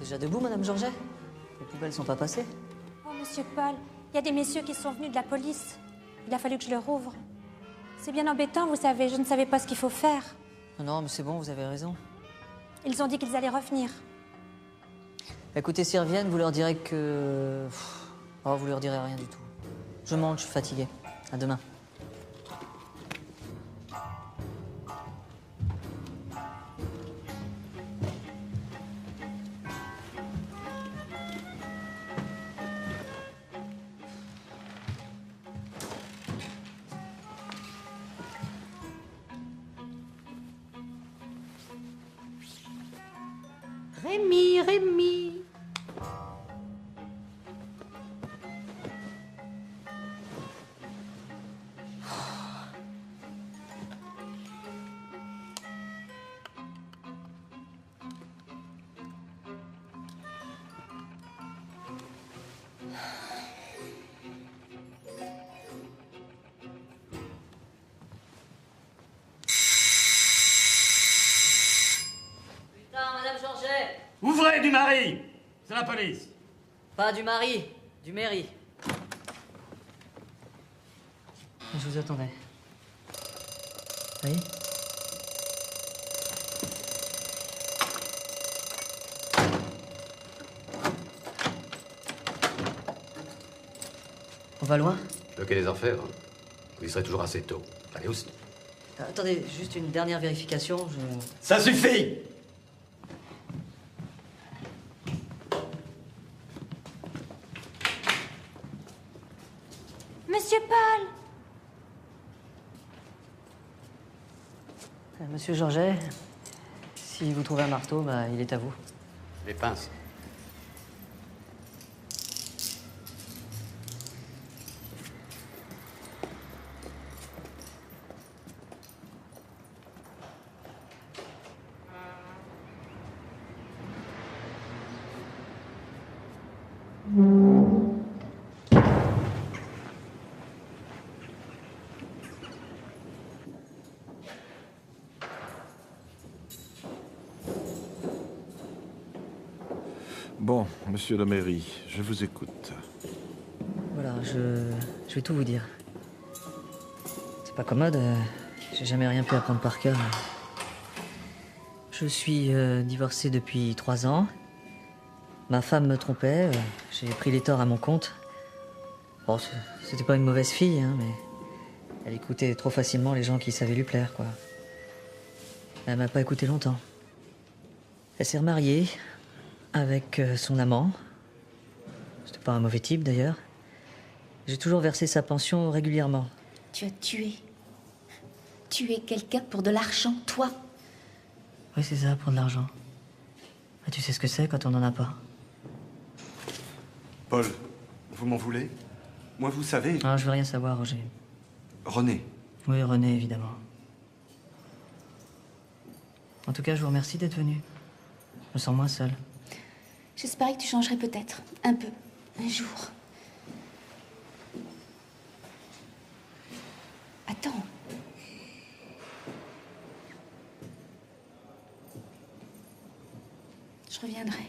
Déjà debout, Madame Georget? Les poubelles sont pas passées? Oh, Monsieur Paul, il y a des messieurs qui sont venus de la police. Il a fallu que je leur ouvre. C'est bien embêtant, vous savez, je ne savais pas ce qu'il faut faire. Non, mais c'est bon, vous avez raison. Ils ont dit qu'ils allaient revenir. Écoutez, s'ils reviennent, vous leur direz que... Oh, vous leur direz rien du tout. Je monte, je suis fatigué. À demain. Rémi, Rémi. Madame Georget! Ouvrez du mari! C'est la police. Pas du mari, du mairie. Je vous attendais. Oui? On va loin? Le quai des Orfèvres. Vous y serez toujours assez tôt. Allez aussi. Attendez, juste une dernière vérification, Ça suffit! Monsieur Paul! Monsieur Georget, si vous trouvez un marteau, bah, il est à vous. Les pinces. Bon, monsieur le mairie, je vous écoute. Voilà, je vais tout vous dire. C'est pas commode, j'ai jamais rien pu apprendre par cœur. Je suis divorcé depuis 3 ans. Ma femme me trompait, j'ai pris les torts à mon compte. Bon, c'était pas une mauvaise fille, hein, mais elle écoutait trop facilement les gens qui savaient lui plaire, quoi. Elle m'a pas écouté longtemps. Elle s'est remariée avec son amant. C'était pas un mauvais type, d'ailleurs. J'ai toujours versé sa pension régulièrement. Tu as tué quelqu'un pour de l'argent, toi? Oui, c'est ça, pour de l'argent. Ah, tu sais ce que c'est quand on n'en a pas. Paul, vous m'en voulez? Moi, vous savez... Ah, je veux rien savoir, Roger. René. Oui, René, évidemment. En tout cas, je vous remercie d'être venu. Je me sens moins seul. J'espérais que tu changerais peut-être, un peu. Un jour. Attends. Je reviendrai.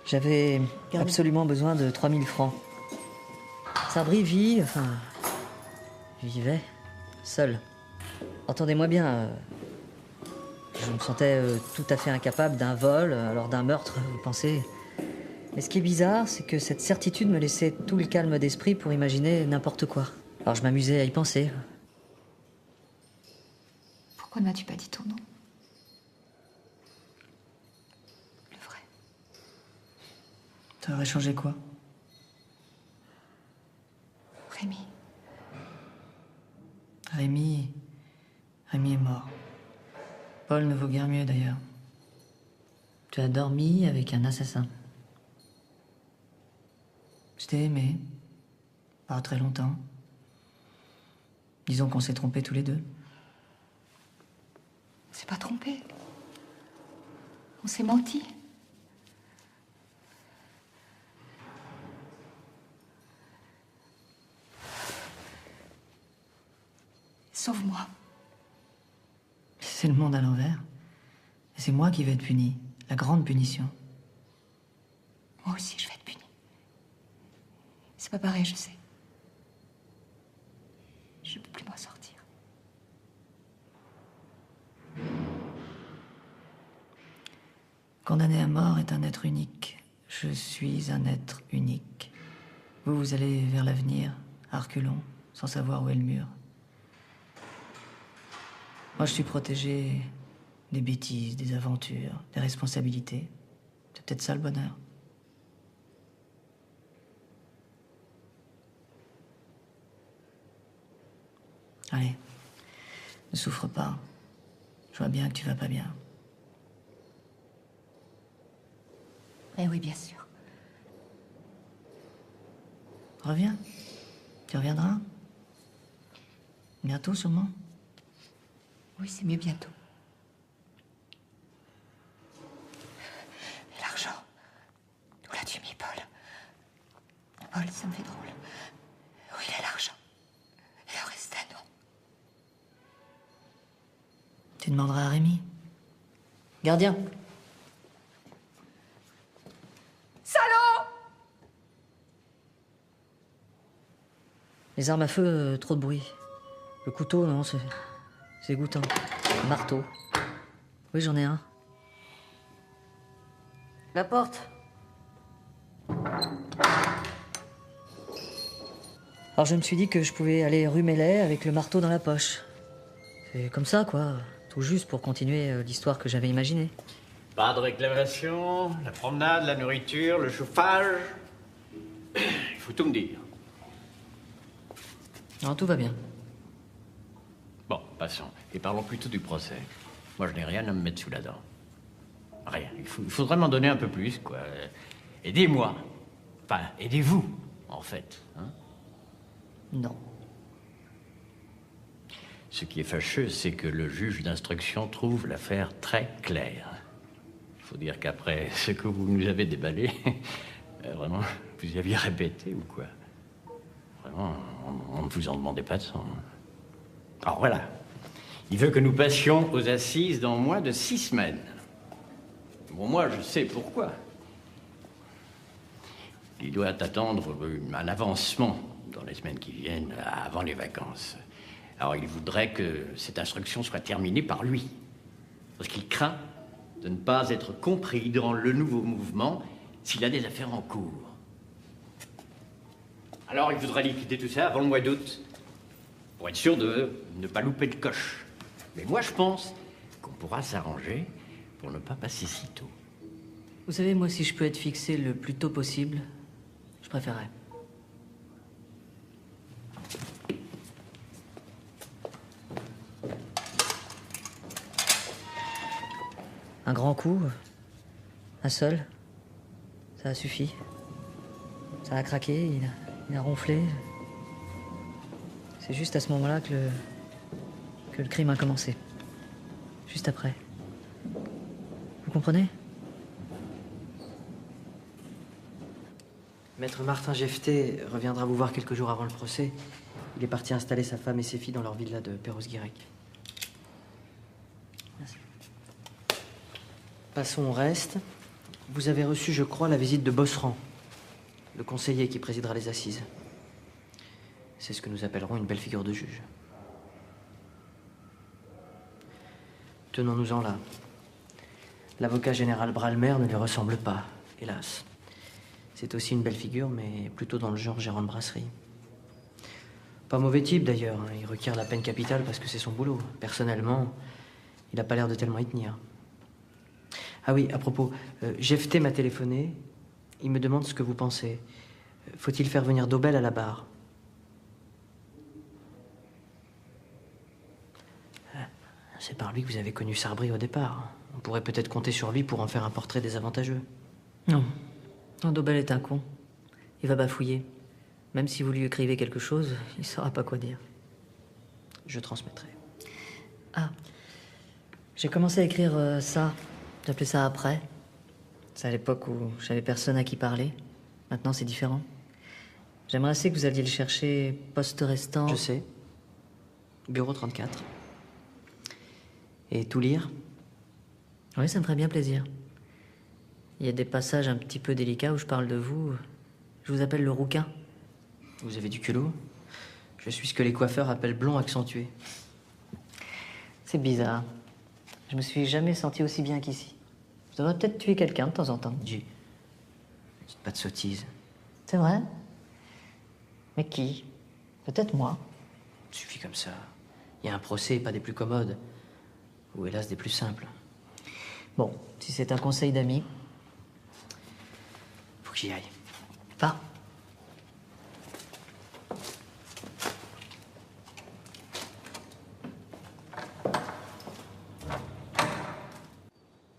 J'avais absolument besoin de 3000 francs. Sarbri vivait seul. Entendez-moi bien, je me sentais tout à fait incapable d'un vol, alors d'un meurtre, vous pensez. Mais ce qui est bizarre, c'est que cette certitude me laissait tout le calme d'esprit pour imaginer n'importe quoi. Alors je m'amusais à y penser. Pourquoi ne m'as-tu pas dit ton nom? Ça aurait changé quoi? Rémi. Rémi est mort. Paul ne vaut guère mieux d'ailleurs. Tu as dormi avec un assassin. Je t'ai aimé. Pas très longtemps. Disons qu'on s'est trompés tous les deux. On s'est pas trompé. On s'est menti. Sauve-moi. C'est le monde à l'envers. Et c'est moi qui vais être puni. La grande punition. Moi aussi, je vais être punie. C'est pas pareil, je sais. Je peux plus m'en sortir. Condamné à mort est un être unique. Je suis un être unique. Vous allez vers l'avenir, à reculons, sans savoir où est le mur. Moi, je suis protégé des bêtises, des aventures, des responsabilités. C'est peut-être ça le bonheur. Allez, ne souffre pas. Je vois bien que tu vas pas bien. Eh oui, bien sûr. Reviens. Tu reviendras. Bientôt, sûrement. Oui, c'est mieux bientôt. Et l'argent? Où l'as-tu mis, Paul? Paul, ça me fait drôle. Où il est l'argent? Et le reste à nous? Tu demanderas à Rémi. Gardien. Salaud! Les armes à feu, trop de bruit. Le couteau, non, c'est dégoûtant. Un marteau. Oui, j'en ai un. La porte. Alors je me suis dit que je pouvais aller rue Mellet avec le marteau dans la poche. C'est comme ça, quoi. Tout juste pour continuer l'histoire que j'avais imaginée. Pas de réclamation, la promenade, la nourriture, le chauffage. Il faut tout me dire. Non, tout va bien. Bon, passons. Et parlons plutôt du procès. Moi, je n'ai rien à me mettre sous la dent. Rien. Il faudrait m'en donner un peu plus, quoi. Aidez-moi. Enfin, aidez-vous, en fait. Hein? Non. Ce qui est fâcheux, c'est que le juge d'instruction trouve l'affaire très claire. Il faut dire qu'après ce que vous nous avez déballé, vraiment, vous y aviez répété ou quoi? Vraiment, on ne vous en demandait pas de sang. Alors voilà. Il veut que nous passions aux assises dans moins de 6 semaines. Bon, moi, je sais pourquoi. Il doit attendre un avancement dans les semaines qui viennent, avant les vacances. Alors, il voudrait que cette instruction soit terminée par lui. Parce qu'il craint de ne pas être compris dans le nouveau mouvement s'il a des affaires en cours. Alors, il voudrait liquider tout ça avant le mois d'août, pour être sûr de ne pas louper le coche. Mais moi, je pense qu'on pourra s'arranger pour ne pas passer si tôt. Vous savez, moi, si je peux être fixé le plus tôt possible, je préférerais. Un grand coup, un seul, ça a suffi. Ça a craqué, il a ronflé. C'est juste à ce moment-là que le crime a commencé. Juste après. Vous comprenez? Maître Martin Jefté reviendra vous voir quelques jours avant le procès. Il est parti installer sa femme et ses filles dans leur villa de Perros-Guirec. Merci. Passons au reste. Vous avez reçu, je crois, la visite de Bosseran, le conseiller qui présidera les assises. C'est ce que nous appellerons une belle figure de juge. Tenons-nous-en là. L'avocat général Bralmer ne lui ressemble pas, hélas. C'est aussi une belle figure, mais plutôt dans le genre gérant de brasserie. Pas mauvais type d'ailleurs, hein. Il requiert la peine capitale parce que c'est son boulot. Personnellement, il n'a pas l'air de tellement y tenir. Ah oui, à propos, Jefté m'a téléphoné. Il me demande ce que vous pensez. Faut-il faire venir Daubel à la barre? C'est par lui que vous avez connu Sarbri au départ. On pourrait peut-être compter sur lui pour en faire un portrait désavantageux. Non. Non, Daubel est un con. Il va bafouiller. Même si vous lui écrivez quelque chose, il ne saura pas quoi dire. Je transmettrai. Ah. J'ai commencé à écrire ça. J'appelais ça après. C'est à l'époque où j'avais personne à qui parler. Maintenant, c'est différent. J'aimerais assez que vous alliez le chercher poste restant. Je sais. Bureau 34. Et tout lire? Oui, ça me ferait bien plaisir. Il y a des passages un petit peu délicats où je parle de vous. Je vous appelle le rouquin. Vous avez du culot? Je suis ce que les coiffeurs appellent blond accentué. C'est bizarre. Je me suis jamais senti aussi bien qu'ici. Je devrais peut-être tuer quelqu'un de temps en temps. Dites pas de sottises. C'est vrai? Mais qui? Peut-être moi. Suffit comme ça. Il y a un procès, pas des plus commodes. Ou hélas, des plus simples. Bon, si c'est un conseil d'amis. Faut que j'y aille. Va.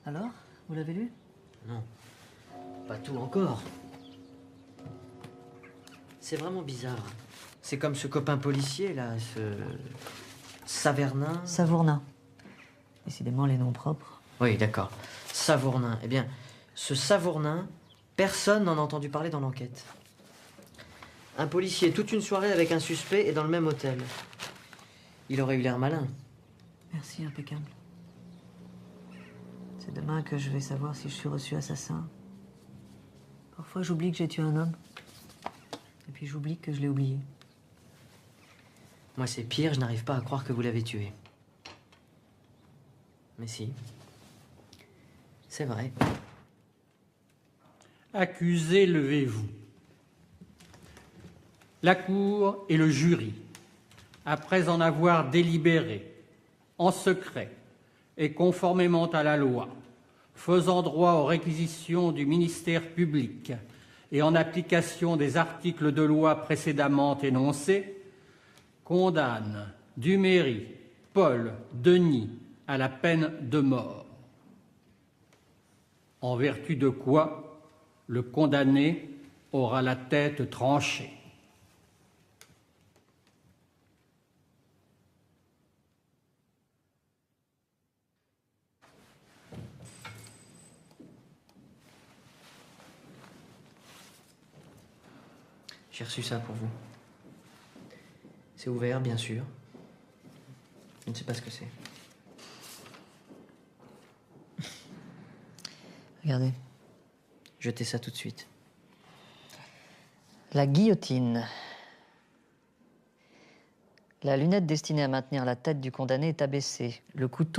Alors, vous l'avez lu? Non. Pas tout encore. C'est vraiment bizarre. C'est comme ce copain policier, là, ce... Savernin. Savournin. Décidément, les noms propres. Oui, d'accord. Savournin. Eh bien, ce Savournin, personne n'en a entendu parler dans l'enquête. Un policier, toute une soirée avec un suspect et dans le même hôtel. Il aurait eu l'air malin. Merci, impeccable. C'est demain que je vais savoir si je suis reçu assassin. Parfois, j'oublie que j'ai tué un homme. Et puis, j'oublie que je l'ai oublié. Moi, c'est pire, je n'arrive pas à croire que vous l'avez tué. Mais si. C'est vrai. Accusés, levez-vous. La Cour et le jury, après en avoir délibéré, en secret et conformément à la loi, faisant droit aux réquisitions du ministère public et en application des articles de loi précédemment énoncés, condamnent Duméry, Paul, Denis à la peine de mort. En vertu de quoi le condamné aura la tête tranchée. J'ai reçu ça pour vous. C'est ouvert, bien sûr. Je ne sais pas ce que c'est. Regardez. Jetez ça tout de suite. La guillotine. La lunette destinée à maintenir la tête du condamné est abaissée. Le couteau